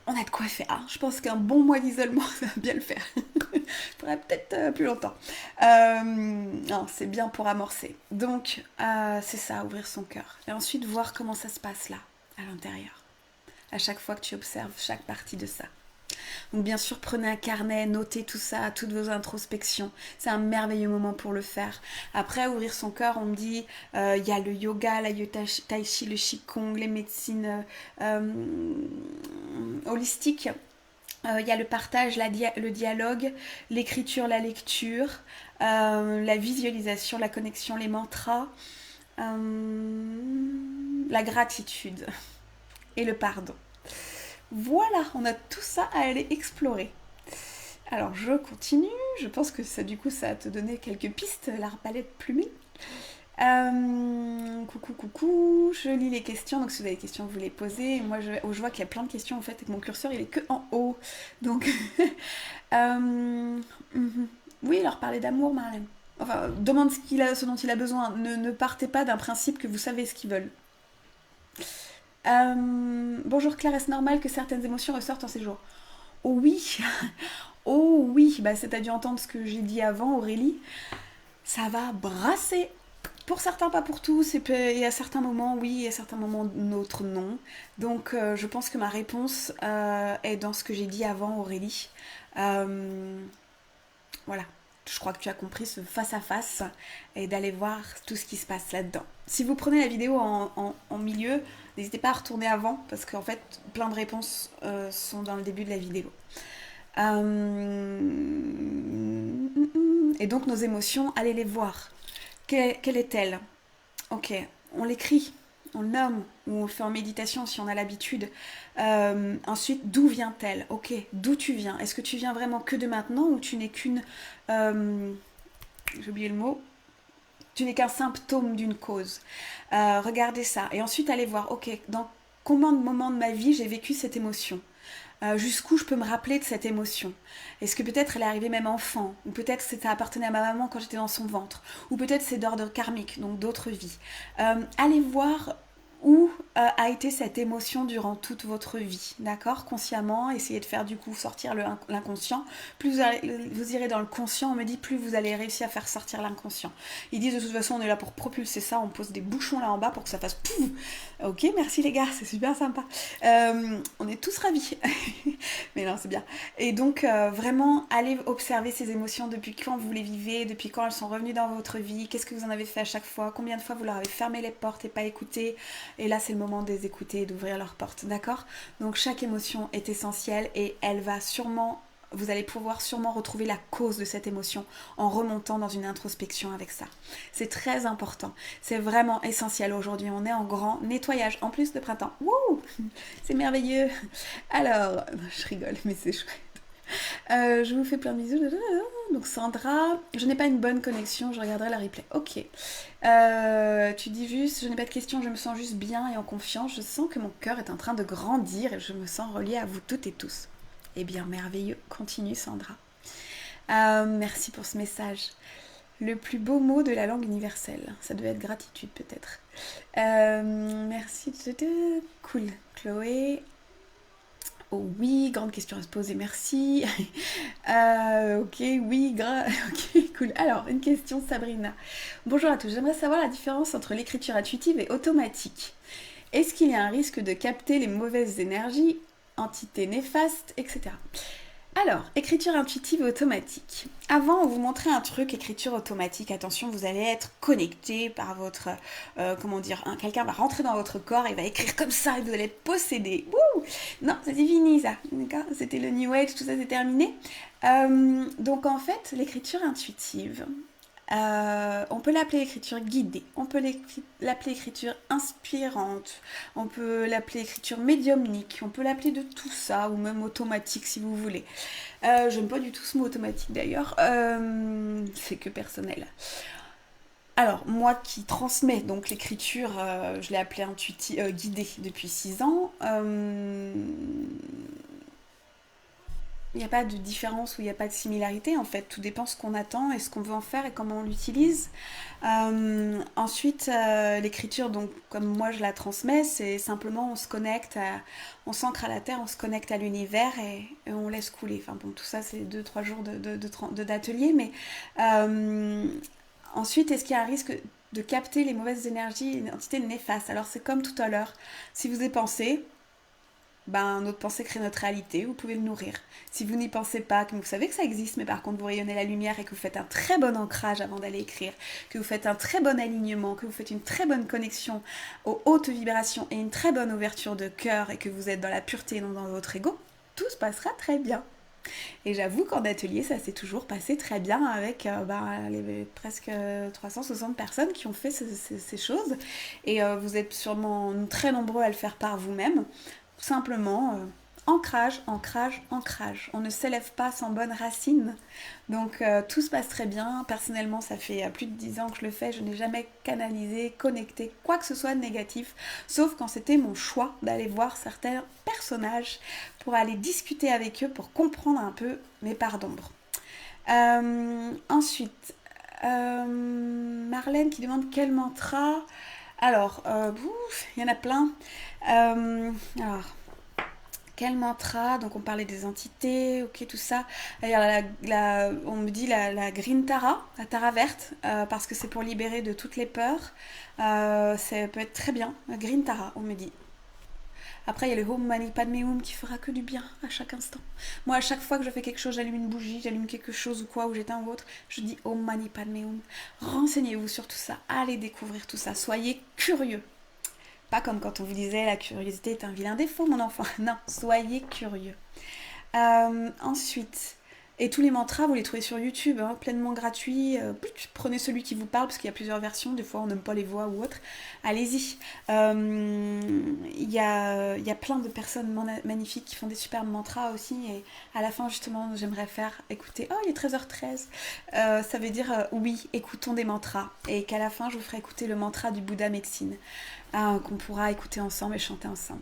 Speaker 1: On a de quoi faire. Je pense qu'un bon mois d'isolement, ça va bien le faire. Je pourrais peut-être plus longtemps. Non, c'est bien pour amorcer. Donc, c'est ça, ouvrir son cœur. Et ensuite, voir comment ça se passe là, à l'intérieur. À chaque fois que tu observes chaque partie de ça. Donc bien sûr, prenez un carnet, notez tout ça, toutes vos introspections. C'est un merveilleux moment pour le faire. Après, ouvrir son cœur, on me dit, il y a le yoga, la tai chi, le qigong, les médecines holistiques. Il y a le partage, le dialogue, l'écriture, la lecture, la visualisation, la connexion, les mantras, la gratitude et le pardon. Voilà, on a tout ça à aller explorer. Alors je continue, je pense que ça du coup ça va te donner quelques pistes, l'arbalète plumée. Coucou, je lis les questions, donc si vous avez des questions vous les posez. Moi je vois qu'il y a plein de questions en fait et que mon curseur il est que en haut. Donc oui, leur parler d'amour, Marlène. Enfin, demande ce dont il a besoin. Ne partez pas d'un principe que vous savez ce qu'ils veulent. Bonjour Claire, est-ce normal que certaines émotions ressortent en ces jours? Oh oui, oh oui, c'est t'as dû entendre ce que j'ai dit avant Aurélie. Ça va brasser. Pour certains, pas pour tous, et à certains moments oui, et à certains moments d'autres non. Donc je pense que ma réponse est dans ce que j'ai dit avant Aurélie. Voilà. Je crois que tu as compris ce face-à-face et d'aller voir tout ce qui se passe là-dedans. Si vous prenez la vidéo en milieu, n'hésitez pas à retourner avant parce qu'en fait, plein de réponses sont dans le début de la vidéo. Et donc nos émotions, allez les voir. Quelle est-elle? Ok, on l'écrit, on le nomme, ou on le fait en méditation si on a l'habitude. Ensuite, d'où vient-elle? Ok, d'où tu viens? Est-ce que tu viens vraiment que de maintenant ou tu n'es qu'une... j'ai oublié le mot. Tu n'es qu'un symptôme d'une cause. Regardez ça. Et ensuite, allez voir, ok, dans combien de moments de ma vie j'ai vécu cette émotion? Jusqu'où je peux me rappeler de cette émotion? Est-ce que peut-être elle est arrivée même enfant? Ou peut-être que ça appartenait à ma maman quand j'étais dans son ventre? Ou peut-être c'est d'ordre karmique, donc d'autres vies. Allez voir où a été cette émotion durant toute votre vie, d'accord? Consciemment, essayez de faire du coup sortir l'inconscient. Plus vous irez dans le conscient, on me dit, plus vous allez réussir à faire sortir l'inconscient. Ils disent de toute façon, on est là pour propulser ça, on pose des bouchons là en bas pour que ça fasse pouf. Ok, merci les gars, c'est super sympa. On est tous ravis. Mais non, c'est bien. Et donc, vraiment, allez observer ces émotions depuis quand vous les vivez, depuis quand elles sont revenues dans votre vie, qu'est-ce que vous en avez fait à chaque fois, combien de fois vous leur avez fermé les portes et pas écouté. Et là, c'est le moment de les écouter et d'ouvrir leurs portes, d'accord? Donc, chaque émotion est essentielle et elle va sûrement, vous allez pouvoir sûrement retrouver la cause de cette émotion en remontant dans une introspection avec ça. C'est très important. C'est vraiment essentiel aujourd'hui. On est en grand nettoyage, en plus de printemps. Wouh! C'est merveilleux. Alors, je rigole, mais c'est chouette. Je vous fais plein de bisous. Donc Sandra, je n'ai pas une bonne connexion, je regarderai la replay. Ok. Tu dis juste, je n'ai pas de questions, je me sens juste bien et en confiance. Je sens que mon cœur est en train de grandir et je me sens reliée à vous toutes et tous. Eh bien, merveilleux. Continue Sandra. Merci pour ce message. Le plus beau mot de la langue universelle. Ça devait être gratitude peut-être. Merci. Cool. Chloé. Oh oui, grande question à se poser, merci. Ok, oui, ok, cool. Alors, une question, Sabrina. Bonjour à tous, j'aimerais savoir la différence entre l'écriture intuitive et automatique. Est-ce qu'il y a un risque de capter les mauvaises énergies, entités néfastes, etc. Alors, écriture intuitive et automatique. Avant, on vous montrait un truc, écriture automatique. Attention, vous allez être connecté par votre... comment dire, quelqu'un va rentrer dans votre corps et va écrire comme ça et vous allez être possédé. Wouh. Non, c'est fini ça. D'accord. C'était le New Age, tout ça c'est terminé. Donc en fait, l'écriture intuitive, on peut l'appeler écriture guidée, on peut l'appeler écriture inspirante, on peut l'appeler écriture médiumnique, on peut l'appeler de tout ça, ou même automatique si vous voulez. J'aime pas du tout ce mot automatique d'ailleurs, c'est que personnel. Alors, moi qui transmets donc l'écriture, je l'ai appelée guidée depuis 6 ans. Il n'y a pas de différence ou il n'y a pas de similarité en fait, tout dépend ce qu'on attend et ce qu'on veut en faire et comment on l'utilise. Ensuite, l'écriture, donc comme moi je la transmets, c'est simplement on se connecte, on s'ancre à la terre, on se connecte à l'univers et on laisse couler. Enfin bon, tout ça c'est 2-3 jours d'atelier, mais ensuite, est-ce qu'il y a un risque de capter les mauvaises énergies et les entités néfastes? Alors c'est comme tout à l'heure, si vous y pensez, ben, notre pensée crée notre réalité, vous pouvez le nourrir. Si vous n'y pensez pas, que vous savez que ça existe, mais par contre vous rayonnez la lumière et que vous faites un très bon ancrage avant d'aller écrire, que vous faites un très bon alignement, que vous faites une très bonne connexion aux hautes vibrations et une très bonne ouverture de cœur et que vous êtes dans la pureté et non dans votre ego, tout se passera très bien. Et j'avoue qu'en atelier, ça s'est toujours passé très bien avec les presque 360 personnes qui ont fait ces choses. Et vous êtes sûrement très nombreux à le faire par vous-même. Tout simplement, ancrage, ancrage, ancrage. On ne s'élève pas sans bonne racine. Donc tout se passe très bien. Personnellement, ça fait plus de 10 ans que je le fais. Je n'ai jamais canalisé, connecté, quoi que ce soit de négatif. Sauf quand c'était mon choix d'aller voir certains personnages pour aller discuter avec eux, pour comprendre un peu mes parts d'ombre. Ensuite, Marlène qui demande quel mantra. Alors, il y en a plein. Alors, quel mantra? Donc on parlait des entités, ok, tout ça. D'ailleurs, on me dit la Green Tara, la Tara verte, parce que c'est pour libérer de toutes les peurs. Ça peut être très bien. La Green Tara, on me dit. Après, il y a le Om Mani Padme Hum qui fera que du bien à chaque instant. Moi, à chaque fois que je fais quelque chose, j'allume une bougie, j'allume quelque chose ou quoi, ou j'éteins ou autre, je dis Om Mani Padme Hum. Renseignez-vous sur tout ça, allez découvrir tout ça, soyez curieux. Pas comme quand on vous disait la curiosité est un vilain défaut, mon enfant. Non, soyez curieux. Ensuite, et tous les mantras, vous les trouvez sur YouTube, hein, pleinement gratuits. Prenez celui qui vous parle, parce qu'il y a plusieurs versions. Des fois, on n'aime pas les voix ou autres. Allez-y. Il y a plein de personnes magnifiques qui font des superbes mantras aussi. Et à la fin, justement, j'aimerais faire écouter. Oh, il est 13h13. Ça veut dire oui, écoutons des mantras. Et qu'à la fin, je vous ferai écouter le mantra du Bouddha médecine. Qu'on pourra écouter ensemble et chanter ensemble.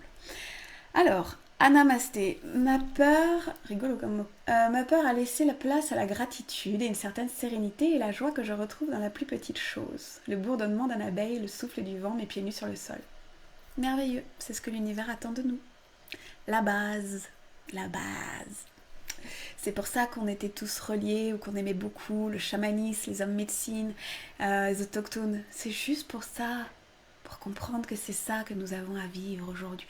Speaker 1: Alors, Anamasté, ma peur, rigolo comme mot, ma peur a laissé la place à la gratitude et une certaine sérénité et la joie que je retrouve dans la plus petite chose. Le bourdonnement d'un abeille, le souffle du vent, mes pieds nus sur le sol. Merveilleux, c'est ce que l'univers attend de nous. La base, la base. C'est pour ça qu'on était tous reliés ou qu'on aimait beaucoup le chamanisme, les hommes médecine, les autochtones. C'est juste pour ça, pour comprendre que c'est ça que nous avons à vivre aujourd'hui.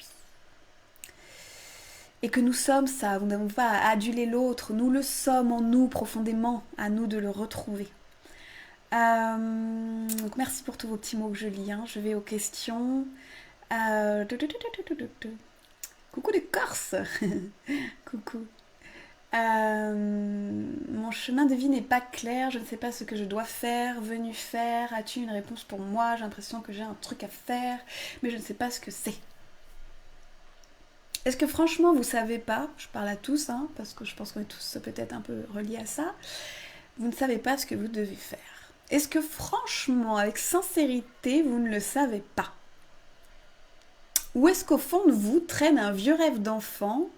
Speaker 1: Et que nous sommes ça, nous n'avons pas à aduler l'autre, nous le sommes en nous profondément, à nous de le retrouver. Donc merci pour tous vos petits mots que je lis, hein. Je vais aux questions. Coucou de Corse. Coucou. Mon chemin de vie n'est pas clair, je ne sais pas ce que je dois faire, venu faire. As-tu une réponse pour moi? J'ai l'impression que j'ai un truc à faire, mais je ne sais pas ce que c'est. Est-ce que franchement, vous savez pas, je parle à tous, hein, parce que je pense qu'on est tous peut-être un peu reliés à ça, vous ne savez pas ce que vous devez faire. Est-ce que franchement, avec sincérité, vous ne le savez pas? Ou est-ce qu'au fond de vous traîne un vieux rêve d'enfant,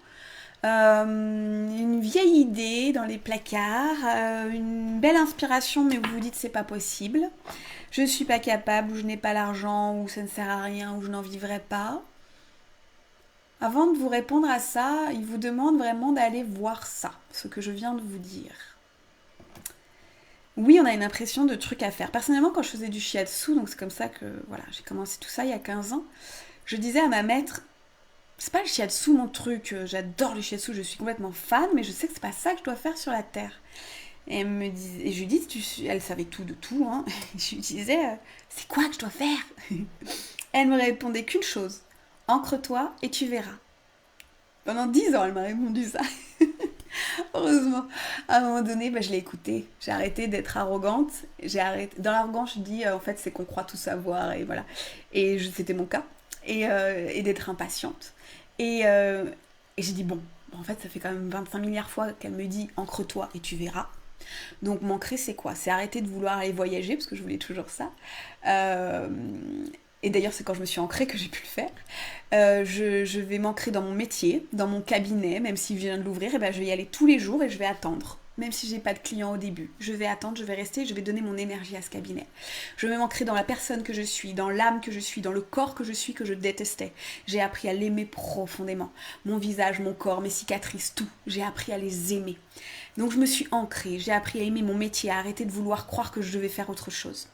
Speaker 1: une vieille idée dans les placards, une belle inspiration, mais vous vous dites c'est pas possible, je ne suis pas capable, ou je n'ai pas l'argent, ou ça ne sert à rien, ou je n'en vivrai pas? Avant de vous répondre à ça, il vous demande vraiment d'aller voir ça, ce que je viens de vous dire. Oui, on a une impression de trucs à faire. Personnellement, quand je faisais du shiatsu, donc c'est comme ça que voilà, j'ai commencé tout ça il y a 15 ans, je disais à ma maître, c'est pas le shiatsu mon truc, j'adore le shiatsu, je suis complètement fan, mais je sais que c'est pas ça que je dois faire sur la terre. Et, et je lui dis, elle savait tout de tout, hein. Je lui disais, c'est quoi que je dois faire? Elle me répondait qu'une chose, ancre-toi et tu verras. Pendant 10 ans, elle m'a répondu ça. Heureusement. À un moment donné, je l'ai écoutée. J'ai arrêté d'être arrogante. Dans l'arrogance, je dis, en fait, c'est qu'on croit tout savoir, et voilà. Et c'était mon cas. Et d'être impatiente. Et j'ai dit, bon, en fait, ça fait quand même 25 milliards fois qu'elle me dit, ancre-toi et tu verras. Donc m'ancrer, c'est quoi? C'est arrêter de vouloir aller voyager, parce que je voulais toujours ça. Et d'ailleurs, c'est quand je me suis ancrée que j'ai pu le faire. Je vais m'ancrer dans mon métier, dans mon cabinet, même si je viens de l'ouvrir, et je vais y aller tous les jours et je vais attendre. Même si j'ai pas de clients au début, je vais attendre, je vais rester, je vais donner mon énergie à ce cabinet. Je vais m'ancrer dans la personne que je suis, dans l'âme que je suis, dans le corps que je suis, que je détestais. J'ai appris à l'aimer profondément. Mon visage, mon corps, mes cicatrices, tout. J'ai appris à les aimer. Donc je me suis ancrée, j'ai appris à aimer mon métier, à arrêter de vouloir croire que je devais faire autre chose.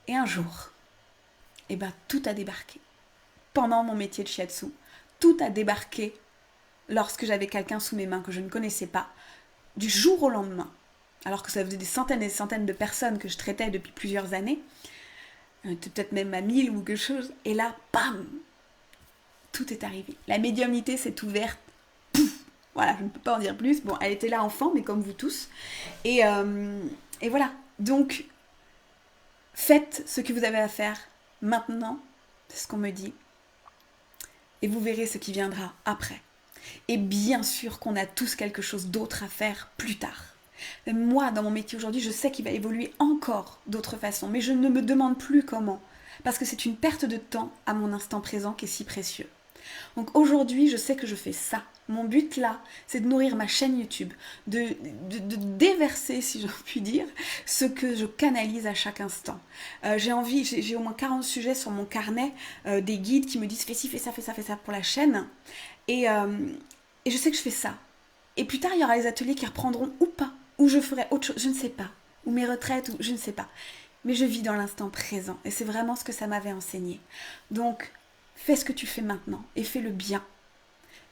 Speaker 1: Et un jour, tout a débarqué. Pendant mon métier de shiatsu, tout a débarqué lorsque j'avais quelqu'un sous mes mains que je ne connaissais pas, du jour au lendemain. Alors que ça faisait des centaines et des centaines de personnes que je traitais depuis plusieurs années, peut-être même à 1000 ou quelque chose, et là, bam, tout est arrivé. La médiumnité s'est ouverte. Pouf, voilà, je ne peux pas en dire plus. Bon, elle était là enfant, mais comme vous tous. Et voilà. Donc, faites ce que vous avez à faire maintenant, c'est ce qu'on me dit, et vous verrez ce qui viendra après. Et bien sûr qu'on a tous quelque chose d'autre à faire plus tard. Moi, dans mon métier aujourd'hui, je sais qu'il va évoluer encore d'autres façons, mais je ne me demande plus comment, parce que c'est une perte de temps à mon instant présent qui est si précieux. Donc aujourd'hui, je sais que je fais ça. Mon but là, c'est de nourrir ma chaîne YouTube, de déverser, si j'en puis dire, ce que je canalise à chaque instant. J'ai au moins 40 sujets sur mon carnet, des guides qui me disent fais ci, fais ça, fais ça, fais ça pour la chaîne. Et je sais que je fais ça. Et plus tard, il y aura les ateliers qui reprendront ou pas, ou je ferai autre chose, je ne sais pas, ou mes retraites, ou je ne sais pas. Mais je vis dans l'instant présent, et c'est vraiment ce que ça m'avait enseigné. Donc, fais ce que tu fais maintenant, et fais-le bien.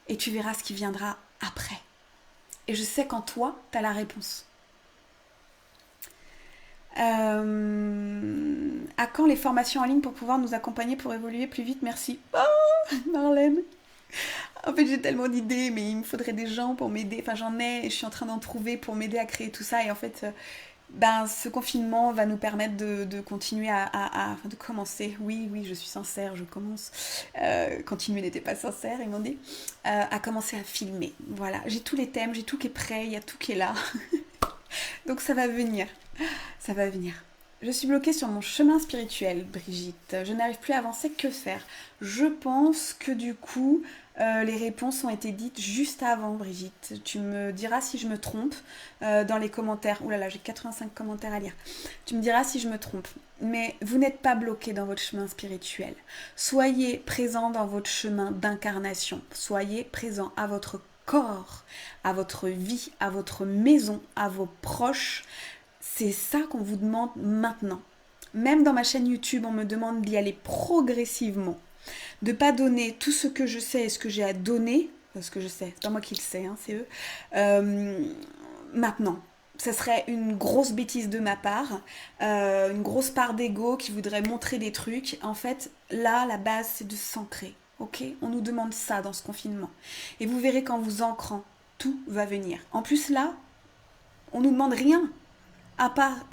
Speaker 1: Et tu verras ce qui viendra après. Et je sais qu'en toi, tu as la réponse. À quand les formations en ligne pour pouvoir nous accompagner pour évoluer plus vite? Merci. Oh, Marlène. En fait, j'ai tellement d'idées, mais il me faudrait des gens pour m'aider. Enfin, j'en ai, et je suis en train d'en trouver pour m'aider à créer tout ça. Et en fait, ce confinement va nous permettre de continuer de commencer. Oui, je suis sincère, je commence. Continuer n'était pas sincère, ils m'ont dit. À commencer à filmer. Voilà, j'ai tous les thèmes, j'ai tout qui est prêt, il y a tout qui est là. Donc ça va venir. Ça va venir. Je suis bloquée sur mon chemin spirituel, Brigitte. Je n'arrive plus à avancer, que faire? Je pense que du coup, les réponses ont été dites juste avant, Brigitte. Tu me diras si je me trompe dans les commentaires. Ouh là là, j'ai 85 commentaires à lire. Tu me diras si je me trompe. Mais vous n'êtes pas bloqué dans votre chemin spirituel. Soyez présent dans votre chemin d'incarnation. Soyez présent à votre corps, à votre vie, à votre maison, à vos proches. C'est ça qu'on vous demande maintenant. Même dans ma chaîne YouTube, on me demande d'y aller progressivement. De ne pas donner tout ce que je sais et ce que j'ai à donner, parce que je sais, c'est pas moi qui le sais, hein, c'est eux, maintenant. Ça serait une grosse bêtise de ma part, une grosse part d'ego qui voudrait montrer des trucs. En fait, là, la base, c'est de s'ancrer. Ok, on nous demande ça dans ce confinement. Et vous verrez qu'en vous ancrant, tout va venir. En plus, là, on nous demande rien, à part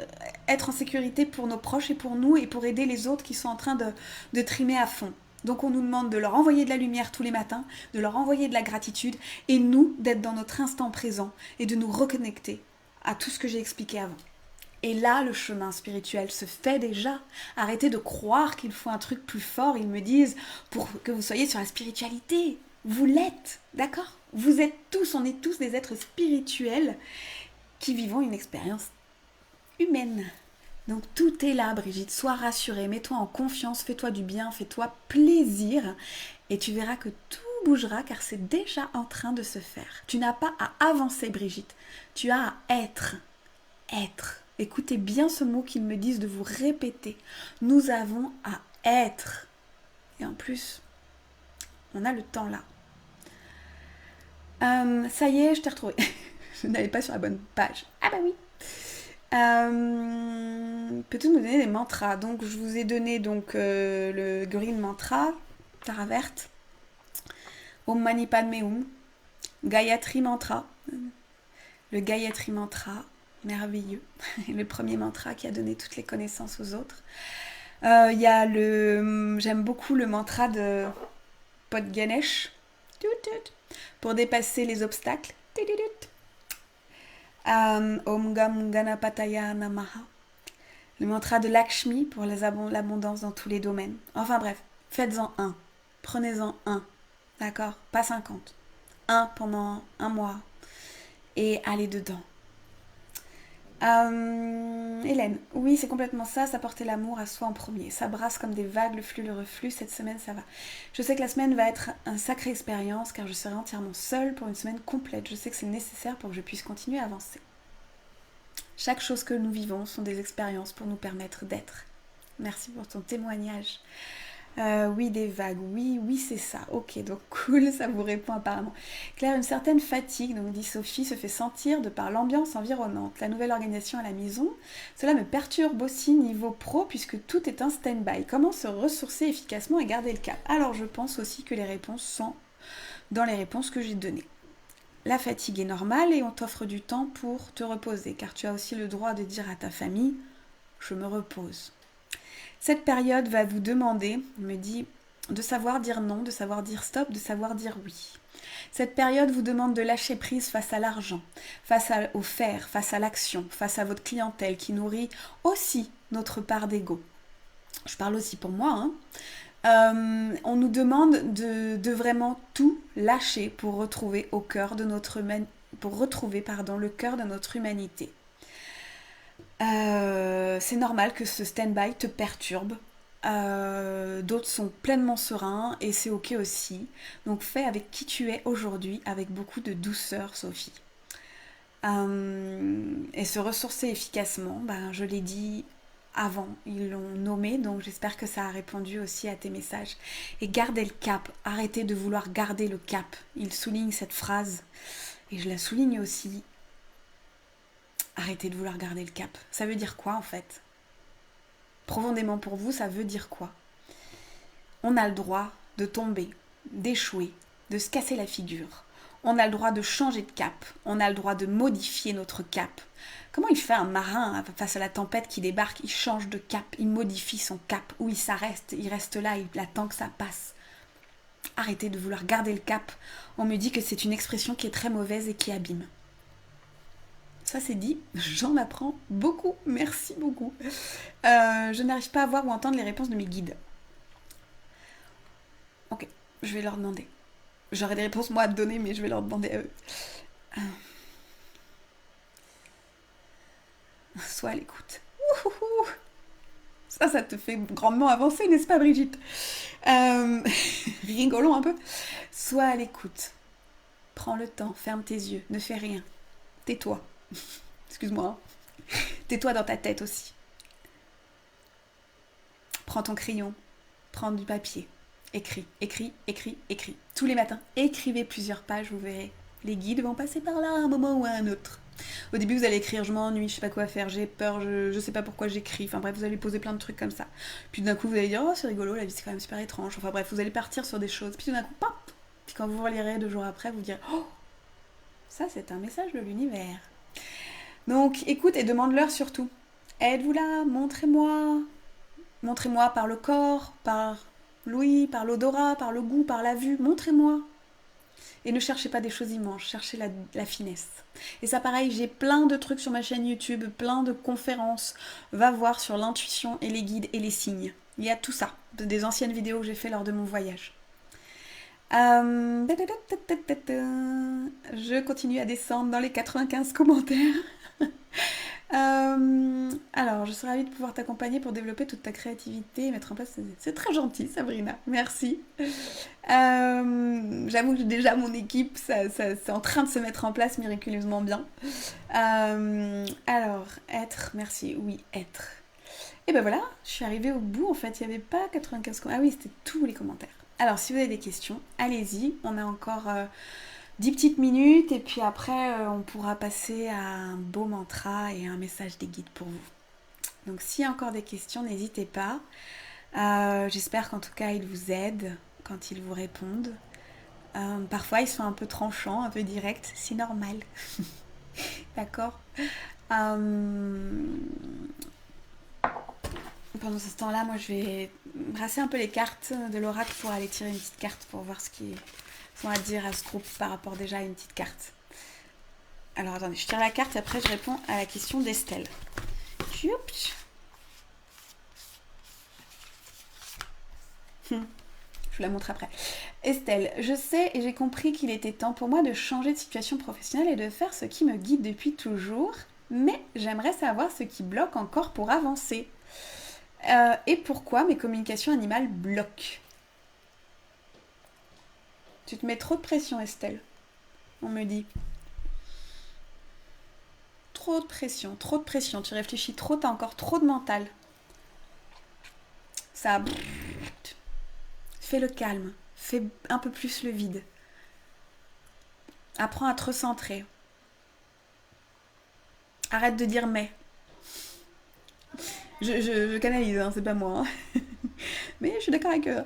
Speaker 1: être en sécurité pour nos proches et pour nous et pour aider les autres qui sont en train de trimer à fond. Donc on nous demande de leur envoyer de la lumière tous les matins, de leur envoyer de la gratitude, et nous d'être dans notre instant présent et de nous reconnecter à tout ce que j'ai expliqué avant. Et là, le chemin spirituel se fait déjà. Arrêtez de croire qu'il faut un truc plus fort, ils me disent, pour que vous soyez sur la spiritualité. Vous l'êtes, d'accord? Vous êtes tous, on est tous des êtres spirituels qui vivons une expérience humaine. Donc tout est là, Brigitte, sois rassurée, mets-toi en confiance, fais-toi du bien, fais-toi plaisir et tu verras que tout bougera car c'est déjà en train de se faire. Tu n'as pas à avancer, Brigitte, tu as à être. Être. Écoutez bien ce mot qu'ils me disent de vous répéter. Nous avons à être. Et en plus, on a le temps là. Ça y est, je t'ai retrouvée. Je n'allais pas sur la bonne page. Ah bah oui. Peux-tu nous donner des mantras? Donc je vous ai donné le green mantra, Tara verte, Om Mani Padme Hum, Gayatri mantra, le Gayatri mantra, merveilleux, le premier mantra qui a donné toutes les connaissances aux autres. Il y a j'aime beaucoup le mantra de Pot Ganesh, pour dépasser les obstacles. Om Gam Ganapataya Namaha. Le mantra de Lakshmi pour l'abondance dans tous les domaines. Enfin bref, faites-en un. Prenez-en un. D'accord? Pas 50. Un pendant un mois. Et allez dedans. Hélène, oui, c'est complètement ça, porter l'amour à soi en premier. Ça brasse comme des vagues, le flux, le reflux. Cette semaine, ça va. Je sais que la semaine va être une sacrée expérience car je serai entièrement seule pour une semaine complète. Je sais que c'est nécessaire pour que je puisse continuer à avancer. Chaque chose que nous vivons sont des expériences pour nous permettre d'être. Merci pour ton témoignage. Oui, des vagues, oui, c'est ça. Ok, donc cool, ça vous répond apparemment. Claire, une certaine fatigue, donc dit Sophie, se fait sentir de par l'ambiance environnante. La nouvelle organisation à la maison, cela me perturbe aussi niveau pro puisque tout est un stand-by. Comment se ressourcer efficacement et garder le cap? Alors je pense aussi que les réponses sont dans les réponses que j'ai données. La fatigue est normale et on t'offre du temps pour te reposer car tu as aussi le droit de dire à ta famille « je me repose ». Cette période va vous demander, on me dit, de savoir dire non, de savoir dire stop, de savoir dire oui. Cette période vous demande de lâcher prise face à l'argent, au faire, face à l'action, face à votre clientèle qui nourrit aussi notre part d'ego. Je parle aussi pour moi. On nous demande de vraiment tout lâcher pour retrouver le cœur de notre humanité. C'est normal que ce stand-by te perturbe. D'autres sont pleinement sereins et c'est ok aussi. Donc fais avec qui tu es aujourd'hui avec beaucoup de douceur, Sophie. Et se ressourcer efficacement, je l'ai dit avant, ils l'ont nommé, donc j'espère que ça a répondu aussi à tes messages. Et gardez le cap, arrêtez de vouloir garder le cap. Il souligne cette phrase et je la souligne aussi. Arrêtez de vouloir garder le cap. Ça veut dire quoi en fait? Profondément pour vous, ça veut dire quoi? On a le droit de tomber, d'échouer, de se casser la figure. On a le droit de changer de cap. On a le droit de modifier notre cap. Comment il fait un marin face à la tempête qui débarque? Il change de cap, il modifie son cap. Ou il s'arrête, il reste là, il attend que ça passe. Arrêtez de vouloir garder le cap. On me dit que c'est une expression qui est très mauvaise et qui abîme. Ça c'est dit, j'en apprends beaucoup, merci beaucoup. Je n'arrive pas à voir ou entendre les réponses de mes guides. Ok, je vais leur demander. J'aurai des réponses moi à te donner, mais je vais leur demander à eux. Sois à l'écoute. Ça te fait grandement avancer, n'est-ce pas, Brigitte? Rigolons un peu. Sois à l'écoute. Prends le temps, ferme tes yeux, ne fais rien. Tais-toi. Excuse-moi. Tais-toi dans ta tête aussi. Prends ton crayon, prends du papier. Écris. Tous les matins, écrivez plusieurs pages, vous verrez. Les guides vont passer par là à un moment ou à un autre. Au début, vous allez écrire « je m'ennuie, je sais pas quoi faire, j'ai peur, je sais pas pourquoi j'écris ». Enfin bref, vous allez poser plein de trucs comme ça. Puis d'un coup, vous allez dire « oh, c'est rigolo, la vie c'est quand même super étrange ». Enfin bref, vous allez partir sur des choses. Puis d'un coup, pop. Puis quand vous relirez 2 jours après, vous direz « oh, ça c'est un message de l'univers ». Donc écoute et demande-leur surtout. Êtes-vous là? Montrez-moi. Montrez-moi par le corps, par l'ouïe, par l'odorat, par le goût, par la vue. Montrez-moi. Et ne cherchez pas des choses immenses, cherchez la finesse. Et ça pareil, j'ai plein de trucs sur ma chaîne YouTube, plein de conférences. Va voir sur l'intuition et les guides et les signes. Il y a tout ça, des anciennes vidéos que j'ai fait lors de mon voyage. Je continue à descendre dans les 95 commentaires. Alors, je serais ravie de pouvoir t'accompagner pour développer toute ta créativité et mettre en place. C'est très gentil, Sabrina. Merci. J'avoue que déjà mon équipe, c'est en train de se mettre en place miraculeusement bien. Alors, être, merci. Oui, être. Et ben voilà, je suis arrivée au bout. En fait, il n'y avait pas 95 commentaires. Ah oui, c'était tous les commentaires. Alors, si vous avez des questions, allez-y. On a encore 10 petites minutes et puis après, on pourra passer à un beau mantra et un message des guides pour vous. Donc, s'il y a encore des questions, n'hésitez pas. J'espère qu'en tout cas, ils vous aident quand ils vous répondent. Parfois, ils sont un peu tranchants, un peu directs. C'est normal. D'accord. Pendant ce temps-là, moi, je vais brasser un peu les cartes de l'oracle pour aller tirer une petite carte pour voir ce qu'ils ont à dire à ce groupe par rapport déjà à une petite carte. Alors, attendez, je tire la carte et après, je réponds à la question d'Estelle. Je vous la montre après. Estelle, je sais et j'ai compris qu'il était temps pour moi de changer de situation professionnelle et de faire ce qui me guide depuis toujours, mais j'aimerais savoir ce qui bloque encore pour avancer. Et pourquoi mes communications animales bloquent. Tu te mets trop de pression, Estelle. On me dit. Trop de pression, trop de pression. Tu réfléchis trop, t'as encore trop de mental. Ça... Fais le calme. Fais un peu plus le vide. Apprends à te recentrer. Arrête de dire mais. Je canalise, hein, c'est pas moi. Hein. Mais je suis d'accord avec eux.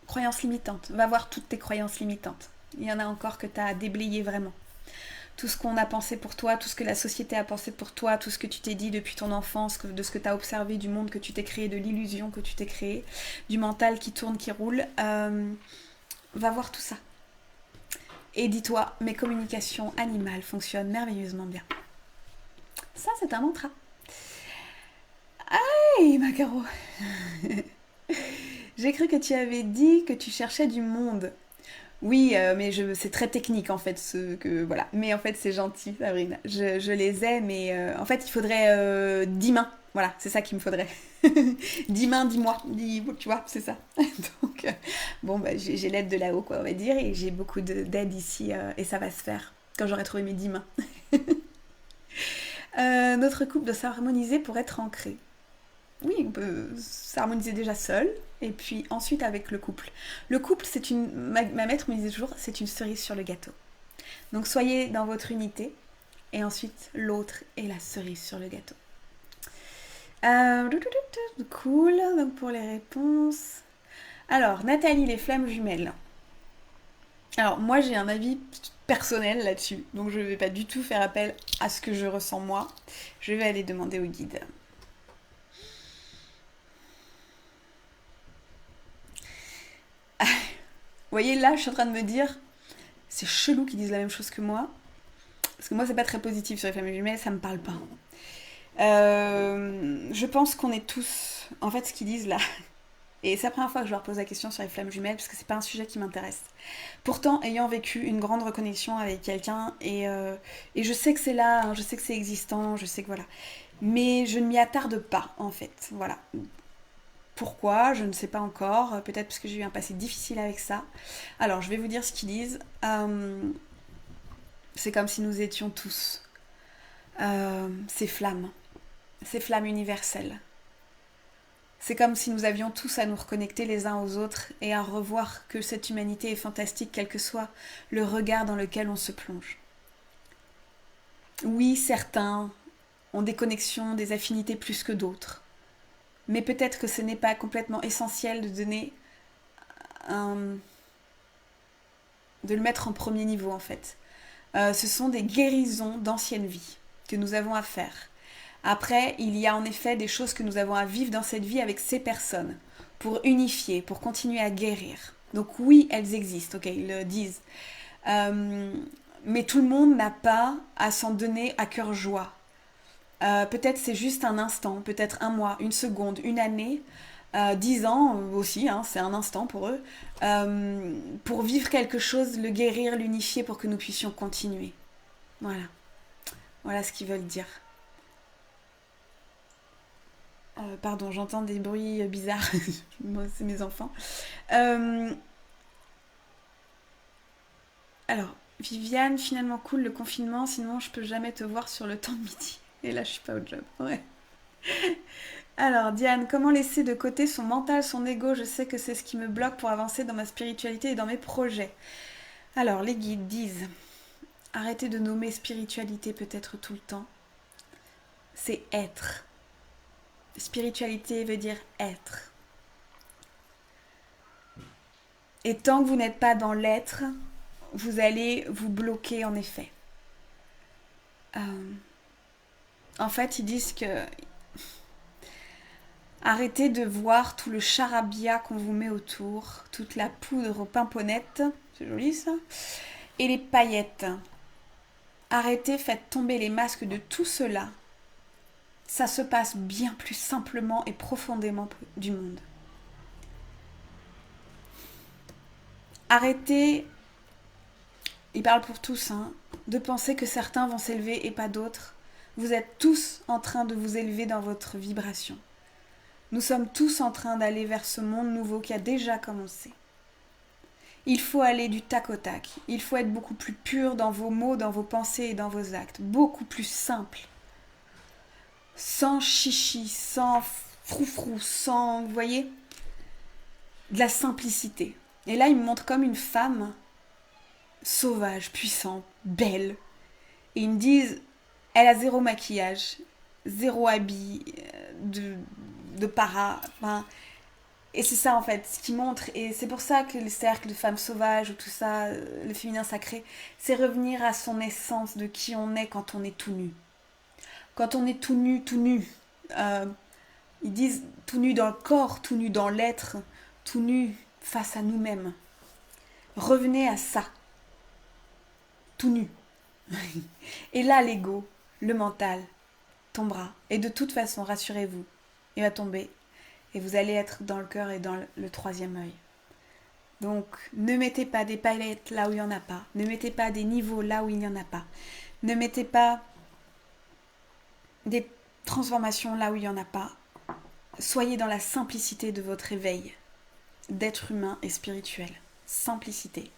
Speaker 1: Croyances limitantes. Va voir toutes tes croyances limitantes. Il y en a encore que tu as à déblayer vraiment. Tout ce qu'on a pensé pour toi, tout ce que la société a pensé pour toi, tout ce que tu t'es dit depuis ton enfance, de ce que tu as observé du monde que tu t'es créé, de l'illusion que tu t'es créée, du mental qui tourne, qui roule. Va voir tout ça. Et dis-toi, mes communications animales fonctionnent merveilleusement bien. Ça, c'est un mantra. Aïe, ma Caro. J'ai cru que tu avais dit que tu cherchais du monde. Oui, mais c'est très technique en fait, voilà. Mais en fait, c'est gentil, Sabrina. Je les ai, mais en fait, il faudrait 10 mains. Voilà, c'est ça qu'il me faudrait. 10 mains, 10 mois, tu vois, c'est ça. Donc, bon, bah, j'ai l'aide de là-haut, quoi, on va dire, et j'ai beaucoup d'aide ici, et ça va se faire quand j'aurai trouvé mes 10 mains. Notre couple doit s'harmoniser pour être ancré. Oui, on peut s'harmoniser déjà seul, et puis ensuite avec le couple. Le couple, ma maître me disait toujours, c'est une cerise sur le gâteau. Donc soyez dans votre unité, et ensuite l'autre est la cerise sur le gâteau. Cool, donc pour les réponses. Alors, Nathalie, les flammes jumelles. Alors, moi j'ai un avis personnel là-dessus, donc je ne vais pas du tout faire appel à ce que je ressens moi. Je vais aller demander au guide. Vous voyez, là, je suis en train de me dire, c'est chelou qu'ils disent la même chose que moi. Parce que moi, c'est pas très positif sur les flammes jumelles, ça me parle pas. Je pense qu'on est tous... En fait, ce qu'ils disent là... Et c'est la première fois que je leur pose la question sur les flammes jumelles, parce que c'est pas un sujet qui m'intéresse. Pourtant, ayant vécu une grande reconnexion avec quelqu'un, et je sais que c'est là, hein, je sais que c'est existant, je sais que voilà. Mais je ne m'y attarde pas, en fait. Voilà. Pourquoi? Je ne sais pas encore. Peut-être parce que j'ai eu un passé difficile avec ça. Alors, je vais vous dire ce qu'ils disent. C'est comme si nous étions tous ces flammes universelles. C'est comme si nous avions tous à nous reconnecter les uns aux autres et à revoir que cette humanité est fantastique, quel que soit le regard dans lequel on se plonge. Oui, certains ont des connexions, des affinités plus que d'autres. Mais peut-être que ce n'est pas complètement essentiel de donner de le mettre en premier niveau en fait. Ce sont des guérisons d'anciennes vies que nous avons à faire. Après, il y a en effet des choses que nous avons à vivre dans cette vie avec ces personnes, pour unifier, pour continuer à guérir. Donc oui, elles existent, ok, ils le disent. Euh, mais tout le monde n'a pas à s'en donner à cœur joie. Peut-être c'est juste un instant, peut-être un mois, une seconde, une année, 10 ans aussi, hein, c'est un instant pour eux, pour vivre quelque chose, le guérir, l'unifier pour que nous puissions continuer. Voilà, voilà ce qu'ils veulent dire. Pardon, j'entends des bruits bizarres, moi c'est mes enfants. Euh, alors, Viviane, finalement cool le confinement, sinon je peux jamais te voir sur le temps de midi. Et là je suis pas au job, ouais. Alors, Diane, comment laisser de côté son mental, son ego? Je sais que c'est ce qui me bloque pour avancer dans ma spiritualité et dans mes projets. Alors, les guides disent, arrêtez de nommer spiritualité peut-être tout le temps. C'est être. Spiritualité veut dire être. Et tant que vous n'êtes pas dans l'être, vous allez vous bloquer en effet. Euh, En fait, ils disent que arrêtez de voir tout le charabia qu'on vous met autour, toute la poudre aux pimponnettes, c'est joli ça, et les paillettes. Arrêtez, faites tomber les masques de tout cela. Ça se passe bien plus simplement et profondément du monde. Arrêtez, il parle pour tous, hein, de penser que certains vont s'élever et pas d'autres. Vous êtes tous en train de vous élever dans votre vibration. Nous sommes tous en train d'aller vers ce monde nouveau qui a déjà commencé. Il faut aller du tac au tac. Il faut être beaucoup plus pur dans vos mots, dans vos pensées et dans vos actes. Beaucoup plus simple. Sans chichi, sans froufrou, sans, vous voyez, de la simplicité. Et là, il me montre comme une femme sauvage, puissante, belle. Et ils me disent, elle a zéro maquillage, zéro habit de para. Enfin, et c'est ça en fait, ce qui montre. Et c'est pour ça que le cercle de femmes sauvages ou tout ça, le féminin sacré, c'est revenir à son essence de qui on est quand on est tout nu. Quand on est tout nu, tout nu. Euh, Ils disent tout nu dans le corps, tout nu dans l'être, tout nu face à nous-mêmes. Revenez à ça, tout nu. Et là, l'ego, le mental, tombera. Et de toute façon, rassurez-vous, il va tomber. Et vous allez être dans le cœur et dans le troisième œil. Donc, ne mettez pas des palettes là où il n'y en a pas. Ne mettez pas des niveaux là où il n'y en a pas. Ne mettez pas des transformations là où il n'y en a pas. Soyez dans la simplicité de votre éveil d'être humain et spirituel. Simplicité.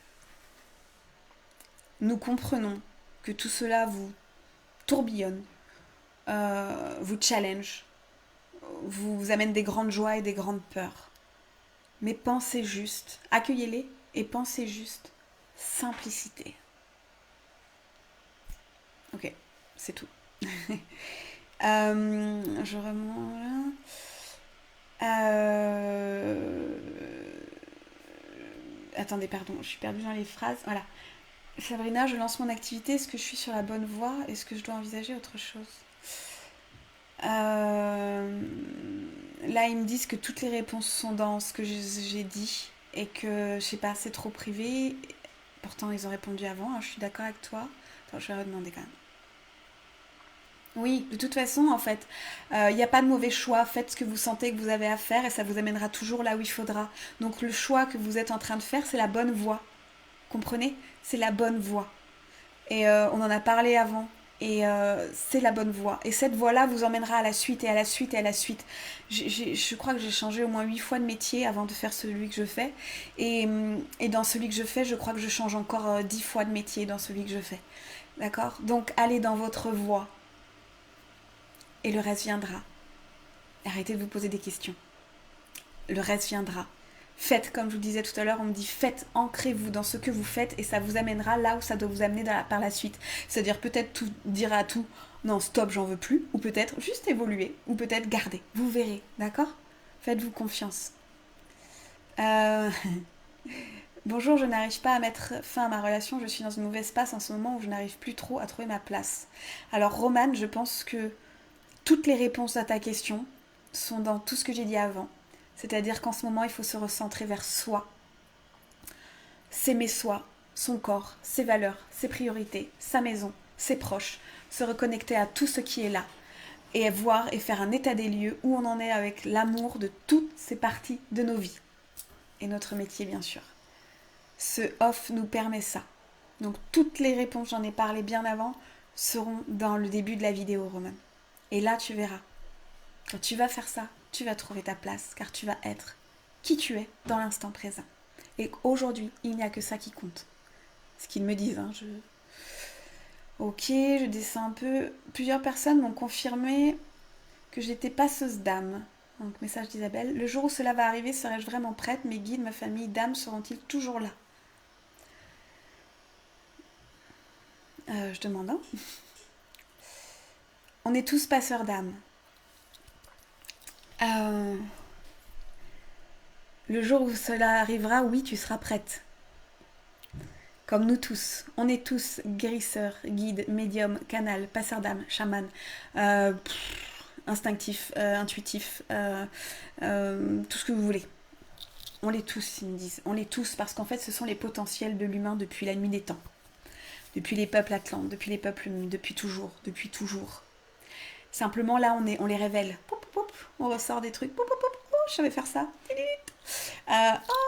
Speaker 1: Nous comprenons que tout cela vous tourbillonne, vous challenge, vous amène des grandes joies et des grandes peurs. Mais pensez juste, accueillez-les et pensez juste simplicité. Ok, c'est tout. Je remonte là. Attendez, pardon, je suis perdue dans les phrases. Voilà. Sabrina, je lance mon activité. Est-ce que je suis sur la bonne voie? Est-ce que je dois envisager autre chose? Là, ils me disent que toutes les réponses sont dans ce que j'ai dit et que, je sais pas, c'est trop privé. Pourtant, ils ont répondu avant. Hein, je suis d'accord avec toi. Attends, je vais redemander quand même. Oui, de toute façon, en fait, il n'y a pas de mauvais choix. Faites ce que vous sentez que vous avez à faire et ça vous amènera toujours là où il faudra. Donc, le choix que vous êtes en train de faire, c'est la bonne voie. Comprenez? C'est la bonne voie. Et on en a parlé avant. Et c'est la bonne voie. Et cette voie-là vous emmènera à la suite et à la suite et à la suite. Je crois que j'ai changé au moins 8 fois de métier avant de faire celui que je fais. Et dans celui que je fais, je crois que je change encore 10 fois de métier dans celui que je fais. D'accord? Donc allez dans votre voie. Et le reste viendra. Arrêtez de vous poser des questions. Le reste viendra. Faites, comme je vous disais tout à l'heure, on me dit faites, ancrez-vous dans ce que vous faites et ça vous amènera là où ça doit vous amener par la suite. C'est-à-dire peut-être tout, dire à tout, non stop, j'en veux plus, ou peut-être juste évoluer, ou peut-être garder. Vous verrez, d'accord? Faites-vous confiance. Euh... Bonjour, je n'arrive pas à mettre fin à ma relation, je suis dans une mauvaise passe en ce moment où je n'arrive plus trop à trouver ma place. Alors Romane, je pense que toutes les réponses à ta question sont dans tout ce que j'ai dit avant. C'est-à-dire qu'en ce moment, il faut se recentrer vers soi, s'aimer soi, son corps, ses valeurs, ses priorités, sa maison, ses proches, se reconnecter à tout ce qui est là et voir et faire un état des lieux où on en est avec l'amour de toutes ces parties de nos vies. Et notre métier, bien sûr. Ce off nous permet ça. Donc toutes les réponses, j'en ai parlé bien avant, seront dans le début de la vidéo, Roman. Et là, tu verras. Quand tu vas faire ça, tu vas trouver ta place, car tu vas être qui tu es dans l'instant présent. Et aujourd'hui, il n'y a que ça qui compte. Ce qu'ils me disent, Ok, je descends un peu. Plusieurs personnes m'ont confirmé que j'étais passeuse d'âme. Donc, message d'Isabelle. Le jour où cela va arriver, serai-je vraiment prête? Mes guides, ma famille d'âme seront-ils toujours là? Je demande. On est tous passeurs d'âme. Le jour où cela arrivera, oui, tu seras prête. Comme nous tous. On est tous guérisseurs, guides, médiums, canal, passeurs d'âme, chaman, instinctifs, intuitifs, tout ce que vous voulez. On l'est tous, ils me disent. On l'est tous parce qu'en fait, ce sont les potentiels de l'humain depuis la nuit des temps. Depuis les peuples atlantes, depuis les peuples, depuis toujours. Simplement, là, on les révèle. Poup, poup, poup, on ressort des trucs. Poup, poup, poup, je savais faire ça.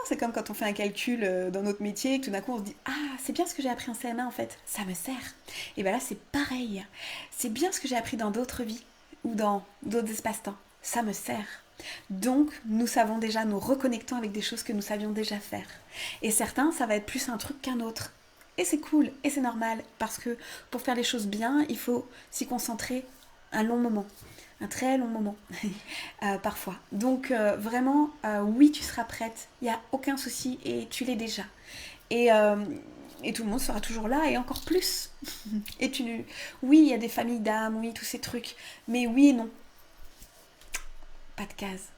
Speaker 1: C'est comme quand on fait un calcul dans notre métier et que tout d'un coup on se dit « Ah, c'est bien ce que j'ai appris en CM1 en fait, ça me sert ». Et bien là, c'est pareil. C'est bien ce que j'ai appris dans d'autres vies ou dans d'autres espaces-temps. Ça me sert. Donc, nous savons déjà, nous reconnectons avec des choses que nous savions déjà faire. Et certains, ça va être plus un truc qu'un autre. Et c'est cool, et c'est normal, parce que pour faire les choses bien, il faut s'y concentrer un long moment. Un très long moment, parfois. Donc, vraiment, oui, tu seras prête. Il n'y a aucun souci, et tu l'es déjà. Et tout le monde sera toujours là, et encore plus. Oui, il y a des familles d'âmes, oui, tous ces trucs. Mais oui et non. Pas de case.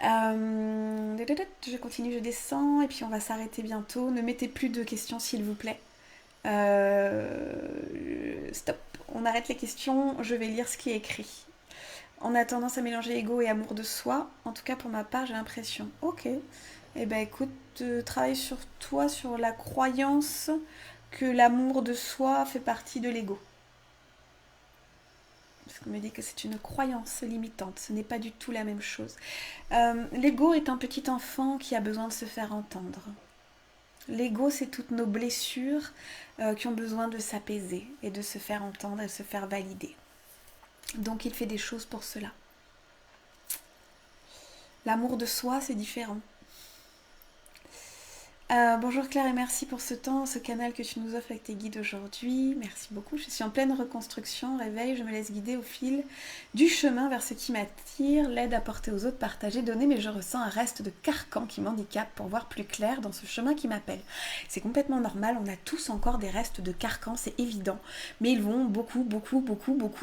Speaker 1: Je continue, je descends, et puis on va s'arrêter bientôt. Ne mettez plus de questions, s'il vous plaît. Stop. On arrête les questions, je vais lire ce qui est écrit. On a tendance à mélanger ego et amour de soi. En tout cas, pour ma part, j'ai l'impression. Ok. Eh ben, écoute, travaille sur toi, sur la croyance que l'amour de soi fait partie de l'ego. Parce qu'on me dit que c'est une croyance limitante. Ce n'est pas du tout la même chose. L'ego est un petit enfant qui a besoin de se faire entendre. L'ego, c'est toutes nos blessures qui ont besoin de s'apaiser et de se faire entendre et de se faire valider. Donc il fait des choses pour cela. L'amour de soi, c'est différent. Bonjour Claire et merci pour ce temps, ce canal que tu nous offres avec tes guides aujourd'hui. Merci beaucoup. Je suis en pleine reconstruction, réveil, je me laisse guider au fil du chemin vers ce qui m'attire, l'aide apportée aux autres, partager, donner, mais je ressens un reste de carcan qui m'handicape pour voir plus clair dans ce chemin qui m'appelle. C'est complètement normal, on a tous encore des restes de carcan, c'est évident, mais ils vont beaucoup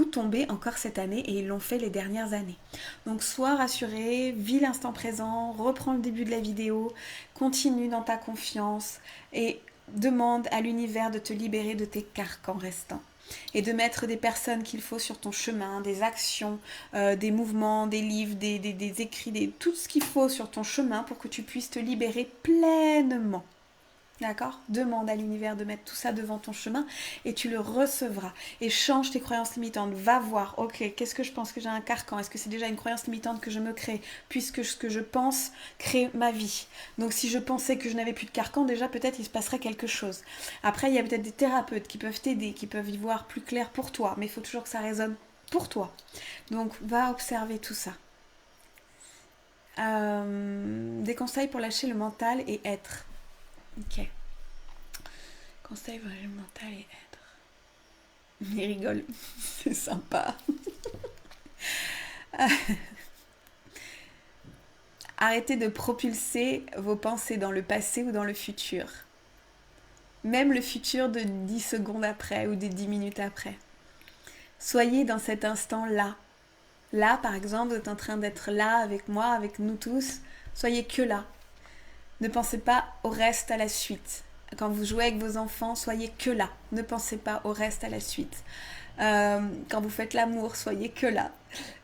Speaker 1: tomber encore cette année et ils l'ont fait les dernières années. Donc sois rassuré, vis l'instant présent, reprends le début de la vidéo, continue dans ta confiance et demande à l'univers de te libérer de tes carcans restants et de mettre des personnes qu'il faut sur ton chemin, des actions, des mouvements, des livres, des écrits, tout ce qu'il faut sur ton chemin pour que tu puisses te libérer pleinement. D'accord? Demande à l'univers de mettre tout ça devant ton chemin et tu le recevras. Et change tes croyances limitantes. Va voir, ok, qu'est-ce que je pense que j'ai un carcan? Est-ce que c'est déjà une croyance limitante que je me crée? Puisque ce que je pense crée ma vie. Donc si je pensais que je n'avais plus de carcan, déjà peut-être il se passerait quelque chose. Après, il y a peut-être des thérapeutes qui peuvent t'aider, qui peuvent y voir plus clair pour toi. Mais il faut toujours que ça résonne pour toi. Donc va observer tout ça. Des conseils pour lâcher le mental et être. Ok. Conseil pour le mental et être. Il rigole. C'est sympa. Arrêtez de propulser vos pensées dans le passé ou dans le futur. Même le futur de 10 secondes après ou de 10 minutes après. Soyez dans cet instant-là. Là, par exemple, vous êtes en train d'être là avec moi, avec nous tous. Soyez que là. Ne pensez pas au reste, à la suite. Quand vous jouez avec vos enfants, soyez que là. Ne pensez pas au reste, à la suite. Quand vous faites l'amour, soyez que là.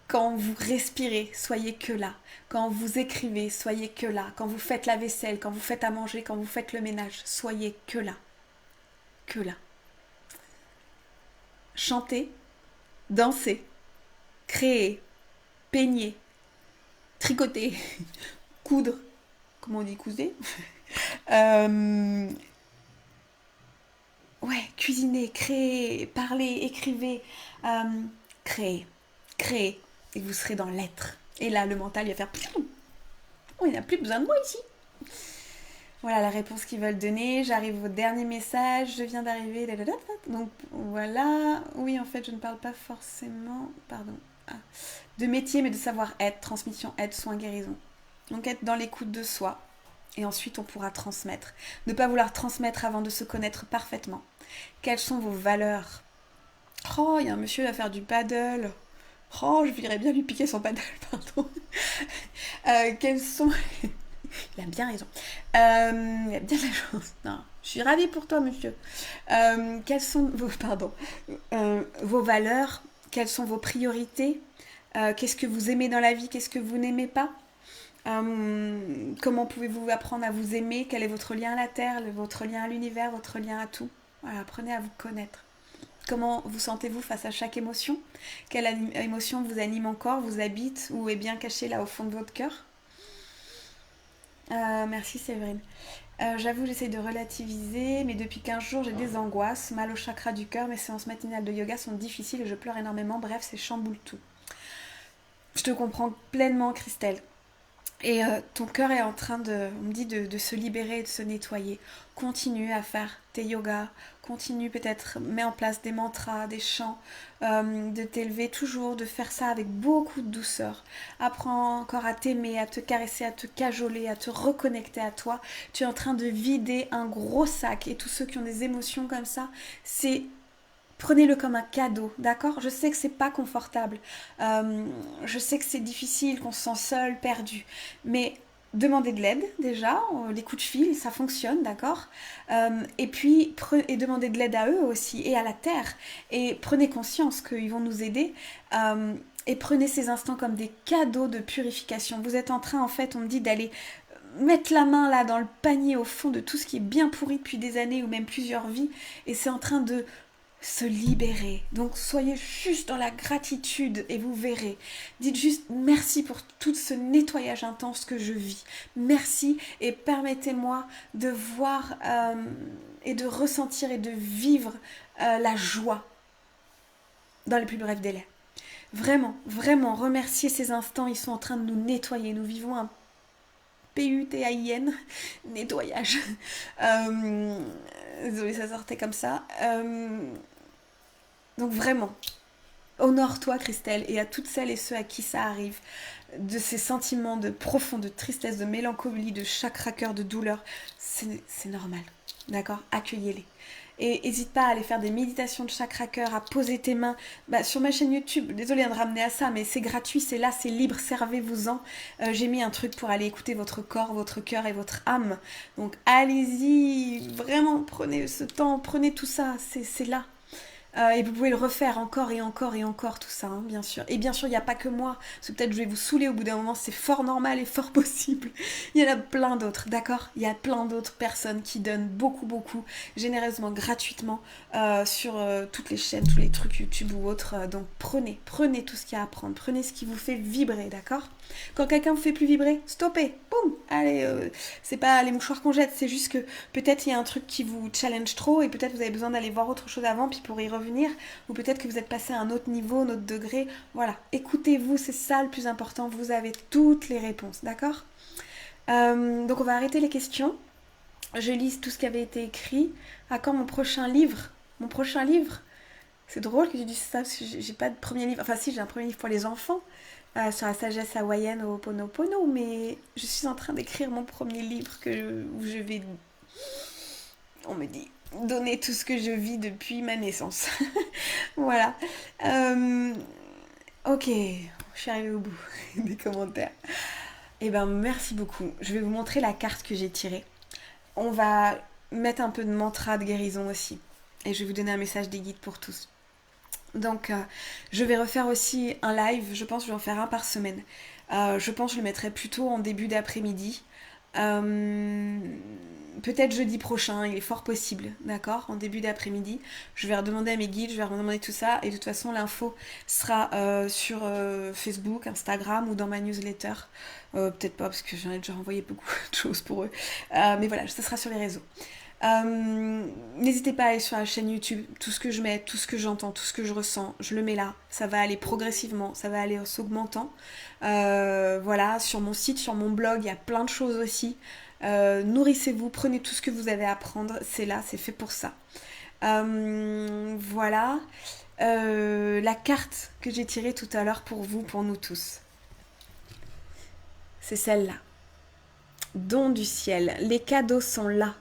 Speaker 1: Quand vous respirez, soyez que là. Quand vous écrivez, soyez que là. Quand vous faites la vaisselle, quand vous faites à manger, quand vous faites le ménage, soyez que là. Que là. Chantez, dansez, créez, peignez, tricoter, coudre, comment on dit couser euh, ouais, cuisiner, créer, parler, écrivez, euh, créer, créer, et vous serez dans l'être. Et là, le mental, il va faire oh, il n'a plus besoin de moi ici. Voilà la réponse qu'ils veulent donner. J'arrive au dernier message. Je viens d'arriver. Donc voilà. Oui, en fait, je ne parle pas forcément. Pardon. Ah. De métier, mais de savoir-être, transmission, aide, soin, guérison. Donc être dans l'écoute de soi. Et ensuite, on pourra transmettre. Ne pas vouloir transmettre avant de se connaître parfaitement. Quelles sont vos valeurs? Oh, il y a un monsieur à faire du paddle. Oh, je voudrais bien lui piquer son paddle, pardon. Quelles sont... Il a bien raison. Il a bien la chance. Non, je suis ravie pour toi, monsieur. Quelles sont vos valeurs? Quelles sont vos priorités? Qu'est-ce que vous aimez dans la vie? Qu'est-ce que vous n'aimez pas? Comment pouvez-vous apprendre à vous aimer? Quel est votre lien à la terre, votre lien à l'univers, votre lien à tout? Voilà, apprenez à vous connaître. Comment vous sentez-vous face à chaque émotion? Quelle émotion vous anime encore, vous habite ou est bien cachée là au fond de votre cœur? Merci Séverine. J'avoue, j'essaie de relativiser, mais depuis 15 jours, j'ai des angoisses, mal au chakra du cœur, mes séances matinales de yoga sont difficiles et je pleure énormément. Bref, c'est chamboule tout. Je te comprends pleinement, Christelle. Et ton cœur est en train on me dit, de se libérer et de se nettoyer. Continue à faire tes yogas, continue peut-être, mets en place des mantras, des chants, de t'élever toujours, de faire ça avec beaucoup de douceur. Apprends encore à t'aimer, à te caresser, à te cajoler, à te reconnecter à toi. Tu es en train de vider un gros sac et tous ceux qui ont des émotions comme ça, c'est... Prenez-le comme un cadeau, d'accord? Je sais que c'est pas confortable, je sais que c'est difficile, qu'on se sent seul, perdu, mais demandez de l'aide déjà, les coups de fil, ça fonctionne, d'accord? Et puis demandez de l'aide à eux aussi et à la terre, et prenez conscience qu'ils vont nous aider. Et prenez ces instants comme des cadeaux de purification. Vous êtes en train, en fait, on me dit d'aller mettre la main là dans le panier au fond de tout ce qui est bien pourri depuis des années ou même plusieurs vies, et c'est en train de se libérer. Donc soyez juste dans la gratitude et vous verrez. Dites juste merci pour tout ce nettoyage intense que je vis. Merci et permettez-moi de voir et de ressentir et de vivre la joie dans les plus brefs délais. Vraiment, vraiment, remerciez ces instants, ils sont en train de nous nettoyer. Nous vivons un PUTAIN, nettoyage. Désolée, ça sortait comme ça. Donc vraiment, honore-toi Christelle et à toutes celles et ceux à qui ça arrive, de ces sentiments de profonde tristesse, de mélancolie, de chakra cœur, de douleur, c'est normal, d'accord? Accueillez-les. Et n'hésite pas à aller faire des méditations de chakra cœur, à poser tes mains sur ma chaîne YouTube. Désolée de ramener à ça, mais c'est gratuit, c'est là, c'est libre, servez-vous-en. J'ai mis un truc pour aller écouter votre corps, votre cœur et votre âme. Donc allez-y, vraiment, prenez ce temps, prenez tout ça, c'est là. Et vous pouvez le refaire encore et encore et encore, tout ça, hein, bien sûr. Et bien sûr, il n'y a pas que moi, parce que peut-être je vais vous saouler au bout d'un moment, c'est fort normal et fort possible. Il y en a plein d'autres, d'accord? Il y a plein d'autres personnes qui donnent beaucoup, beaucoup, généreusement, gratuitement, sur toutes les chaînes, tous les trucs YouTube ou autres. Donc prenez tout ce qu'il y a à prendre, prenez ce qui vous fait vibrer, d'accord? Quand quelqu'un vous fait plus vibrer, stoppez, boum, allez, c'est pas les mouchoirs qu'on jette, c'est juste que peut-être il y a un truc qui vous challenge trop et peut-être vous avez besoin d'aller voir autre chose avant, puis pour y revenir, ou peut-être que vous êtes passé à un autre niveau, un autre degré. Voilà, écoutez-vous, c'est ça le plus important, vous avez toutes les réponses, d'accord? Donc on va arrêter les questions. Je lis tout ce qui avait été écrit. À quand mon prochain livre? Mon prochain livre? C'est drôle que tu dises ça, parce que j'ai pas de premier livre. Enfin si, j'ai un premier livre pour les enfants, sur la sagesse hawaïenne au Ho'oponopono, mais je suis en train d'écrire mon premier livre où je vais... On me dit donner tout ce que je vis depuis ma naissance. Voilà. Ok, je suis arrivée au bout des commentaires. Eh ben merci beaucoup. Je vais vous montrer la carte que j'ai tirée. On va mettre un peu de mantra de guérison aussi. Et je vais vous donner un message des guides pour tous. Donc, je vais refaire aussi un live. Je pense que je vais en faire un par semaine. Je pense que je le mettrai plutôt en début d'après-midi. Peut-être jeudi prochain, il est fort possible, d'accord, en début d'après-midi. Je vais redemander à mes guides, je vais redemander tout ça. Et de toute façon, l'info sera sur Facebook, Instagram ou dans ma newsletter. Peut-être pas, parce que j'en ai déjà envoyé beaucoup de choses pour eux. Mais voilà, ça sera sur les réseaux. N'hésitez pas à aller sur la chaîne YouTube. Tout ce que je mets, tout ce que j'entends, tout ce que je ressens, je le mets là. Ça va aller progressivement, ça va aller en s'augmentant. Voilà, sur mon site, sur mon blog, il y a plein de choses aussi. Nourrissez-vous, prenez tout ce que vous avez à prendre. C'est là, c'est fait pour ça. Voilà. La carte que j'ai tirée tout à l'heure pour vous, pour nous tous. C'est celle-là. Don du ciel. Les cadeaux sont là.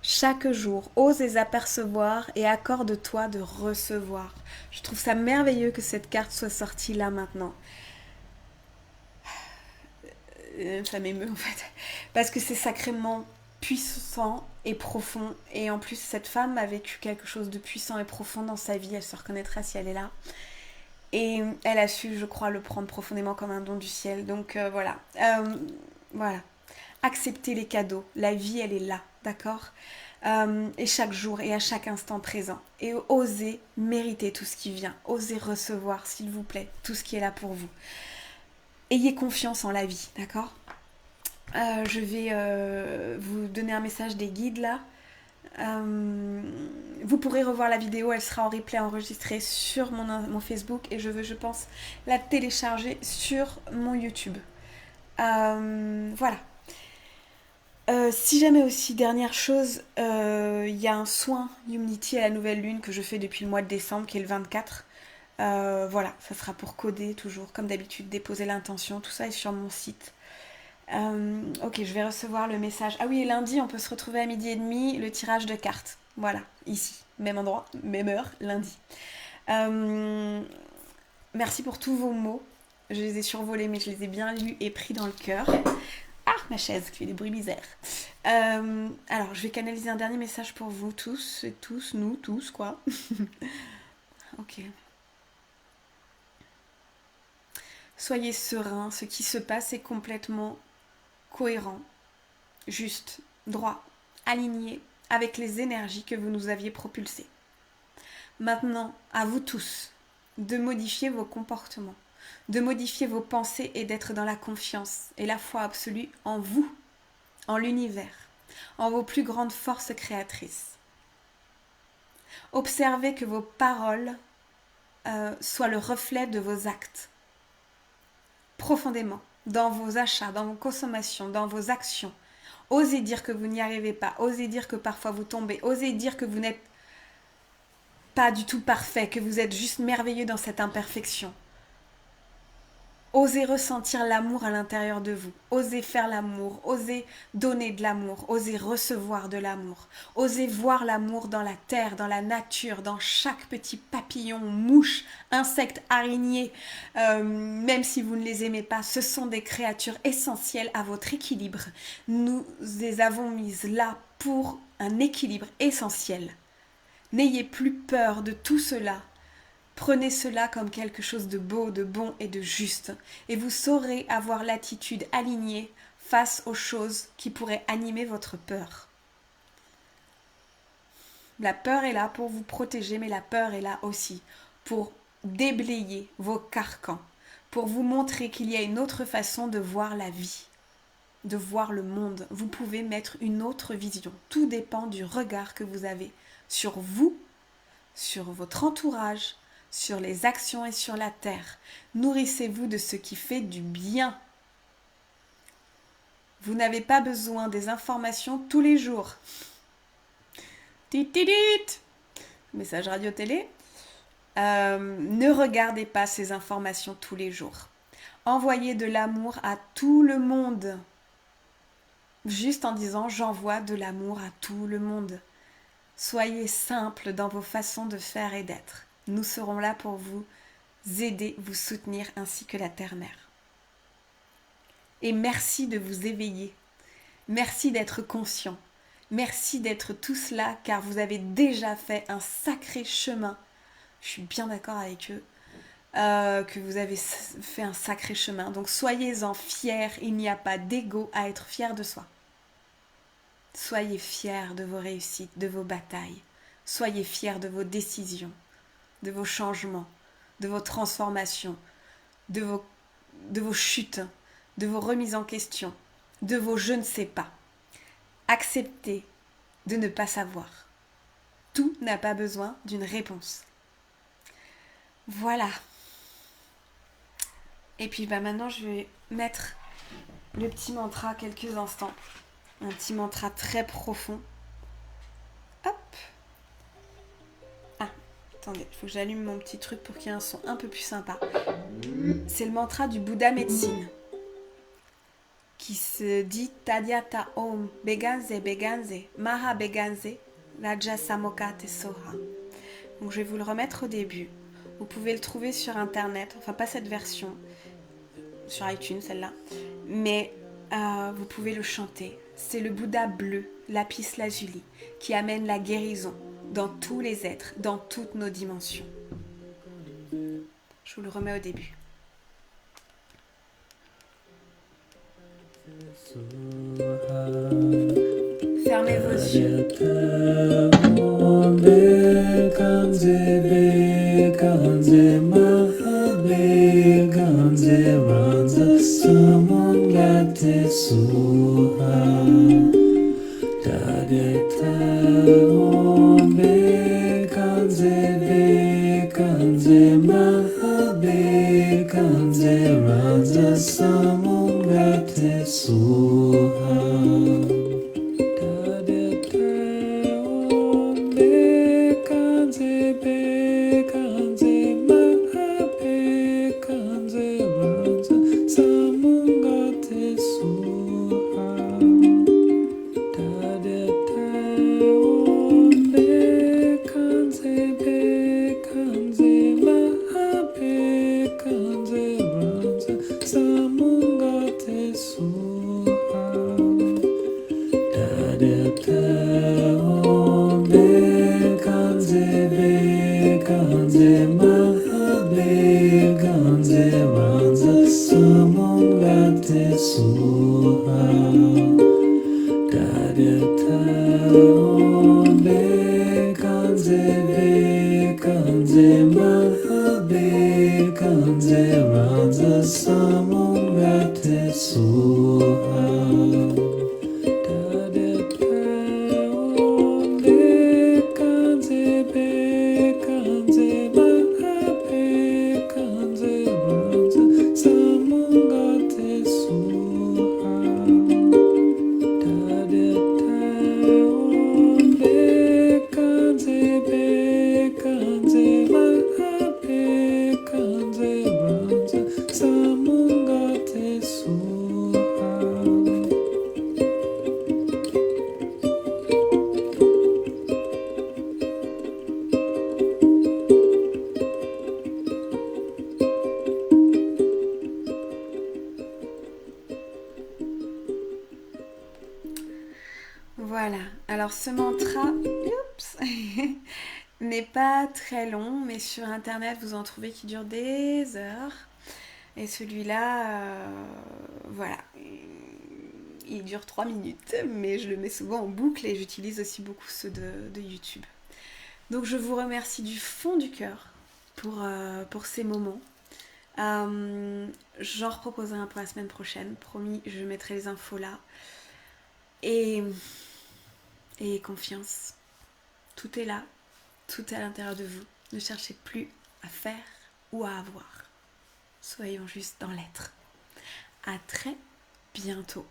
Speaker 1: Chaque jour, ose les apercevoir et accorde-toi de recevoir. Je trouve ça merveilleux que cette carte soit sortie là maintenant. Ça m'émeut en fait. Parce que c'est sacrément puissant et profond. Et en plus, cette femme a vécu quelque chose de puissant et profond dans sa vie. Elle se reconnaîtra si elle est là. Et elle a su, je crois, le prendre profondément comme un don du ciel. Donc voilà. Voilà. Acceptez les cadeaux. La vie, elle est là. D'accord ? Et chaque jour et à chaque instant présent. Et osez mériter tout ce qui vient. Osez recevoir, s'il vous plaît, tout ce qui est là pour vous. Ayez confiance en la vie, d'accord ? Je vais vous donner un message des guides là. Vous pourrez revoir la vidéo, elle sera en replay enregistrée sur mon Facebook et je veux, je pense, la télécharger sur mon YouTube. Voilà. Si jamais aussi, dernière chose, il y a un soin Humanity à la nouvelle lune que je fais depuis le mois de décembre, qui est le 24. Voilà, ça sera pour coder toujours, comme d'habitude, déposer l'intention, tout ça est sur mon site. Ok, je vais recevoir le message. Ah oui, et lundi, on peut se retrouver à 12h30, le tirage de cartes. Voilà, ici, même endroit, même heure, lundi. Merci pour tous vos mots. Je les ai survolés, mais je les ai bien lus et pris dans le cœur. Ah, ma chaise qui fait des bruits bizarres. Alors, je vais canaliser un dernier message pour vous tous et tous, nous tous, quoi. Ok. Soyez sereins, ce qui se passe est complètement cohérent, juste, droit, aligné avec les énergies que vous nous aviez propulsées. Maintenant, à vous tous de modifier vos comportements, de modifier vos pensées et d'être dans la confiance et la foi absolue en vous, en l'univers, en vos plus grandes forces créatrices. Observez que vos paroles soient le reflet de vos actes. Profondément, dans vos achats, dans vos consommations, dans vos actions. Osez dire que vous n'y arrivez pas, osez dire que parfois vous tombez, osez dire que vous n'êtes pas du tout parfait, que vous êtes juste merveilleux dans cette imperfection. Osez ressentir l'amour à l'intérieur de vous. Osez faire l'amour. Osez donner de l'amour. Osez recevoir de l'amour. Osez voir l'amour dans la terre, dans la nature, dans chaque petit papillon, mouche, insecte, araignée. Même si vous ne les aimez pas, ce sont des créatures essentielles à votre équilibre. Nous les avons mises là pour un équilibre essentiel. N'ayez plus peur de tout cela. Prenez cela comme quelque chose de beau, de bon et de juste, et vous saurez avoir l'attitude alignée face aux choses qui pourraient animer votre peur. La peur est là pour vous protéger, mais la peur est là aussi pour déblayer vos carcans, pour vous montrer qu'il y a une autre façon de voir la vie, de voir le monde. Vous pouvez mettre une autre vision. Tout dépend du regard que vous avez sur vous, sur votre entourage, sur les actions et sur la terre. Nourrissez-vous de ce qui fait du bien. Vous n'avez pas besoin des informations tous les jours. Tititit. Message radio-télé. Ne regardez pas ces informations tous les jours. Envoyez de l'amour à tout le monde. Juste en disant j'envoie de l'amour à tout le monde. Soyez simple dans vos façons de faire et d'être. Nous serons là pour vous aider, vous soutenir, ainsi que la Terre-Mère. Et merci de vous éveiller. Merci d'être conscient. Merci d'être tous là car vous avez déjà fait un sacré chemin. Je suis bien d'accord avec eux. Que vous avez fait un sacré chemin. Donc soyez-en fiers, il n'y a pas d'ego à être fier de soi. Soyez fiers de vos réussites, de vos batailles. Soyez fiers de vos décisions, de vos changements, de vos transformations, de vos chutes, de vos remises en question, de vos je ne sais pas. Acceptez de ne pas savoir. Tout n'a pas besoin d'une réponse. Voilà. Et puis maintenant, je vais mettre le petit mantra quelques instants. Un petit mantra très profond. Hop. Ah, attendez, il faut que j'allume mon petit truc pour qu'il y ait un son un peu plus sympa. C'est le mantra du Bouddha médecine qui se dit Tadyata Om Beganze Beganze Maha Beganze Raja Samokate Soha. Donc je vais vous le remettre au début. Vous pouvez le trouver sur internet, enfin pas cette version, sur iTunes celle-là, mais vous pouvez le chanter. C'est le Bouddha bleu, lapis lazuli, qui amène la guérison dans tous les êtres, dans toutes nos dimensions. Je vous le remets au début. Fermez vos yeux. Voilà, alors ce mantra n'est pas très long, mais sur internet vous en trouvez qui durent des heures. Et celui-là, voilà, il dure 3 minutes, mais je le mets souvent en boucle et j'utilise aussi beaucoup ceux de YouTube. Donc je vous remercie du fond du cœur pour ces moments. J'en reproposerai un pour la semaine prochaine, promis, je mettrai les infos là. Et confiance, tout est là, tout est à l'intérieur de vous. Ne cherchez plus à faire ou à avoir. Soyons juste dans l'être. À très bientôt.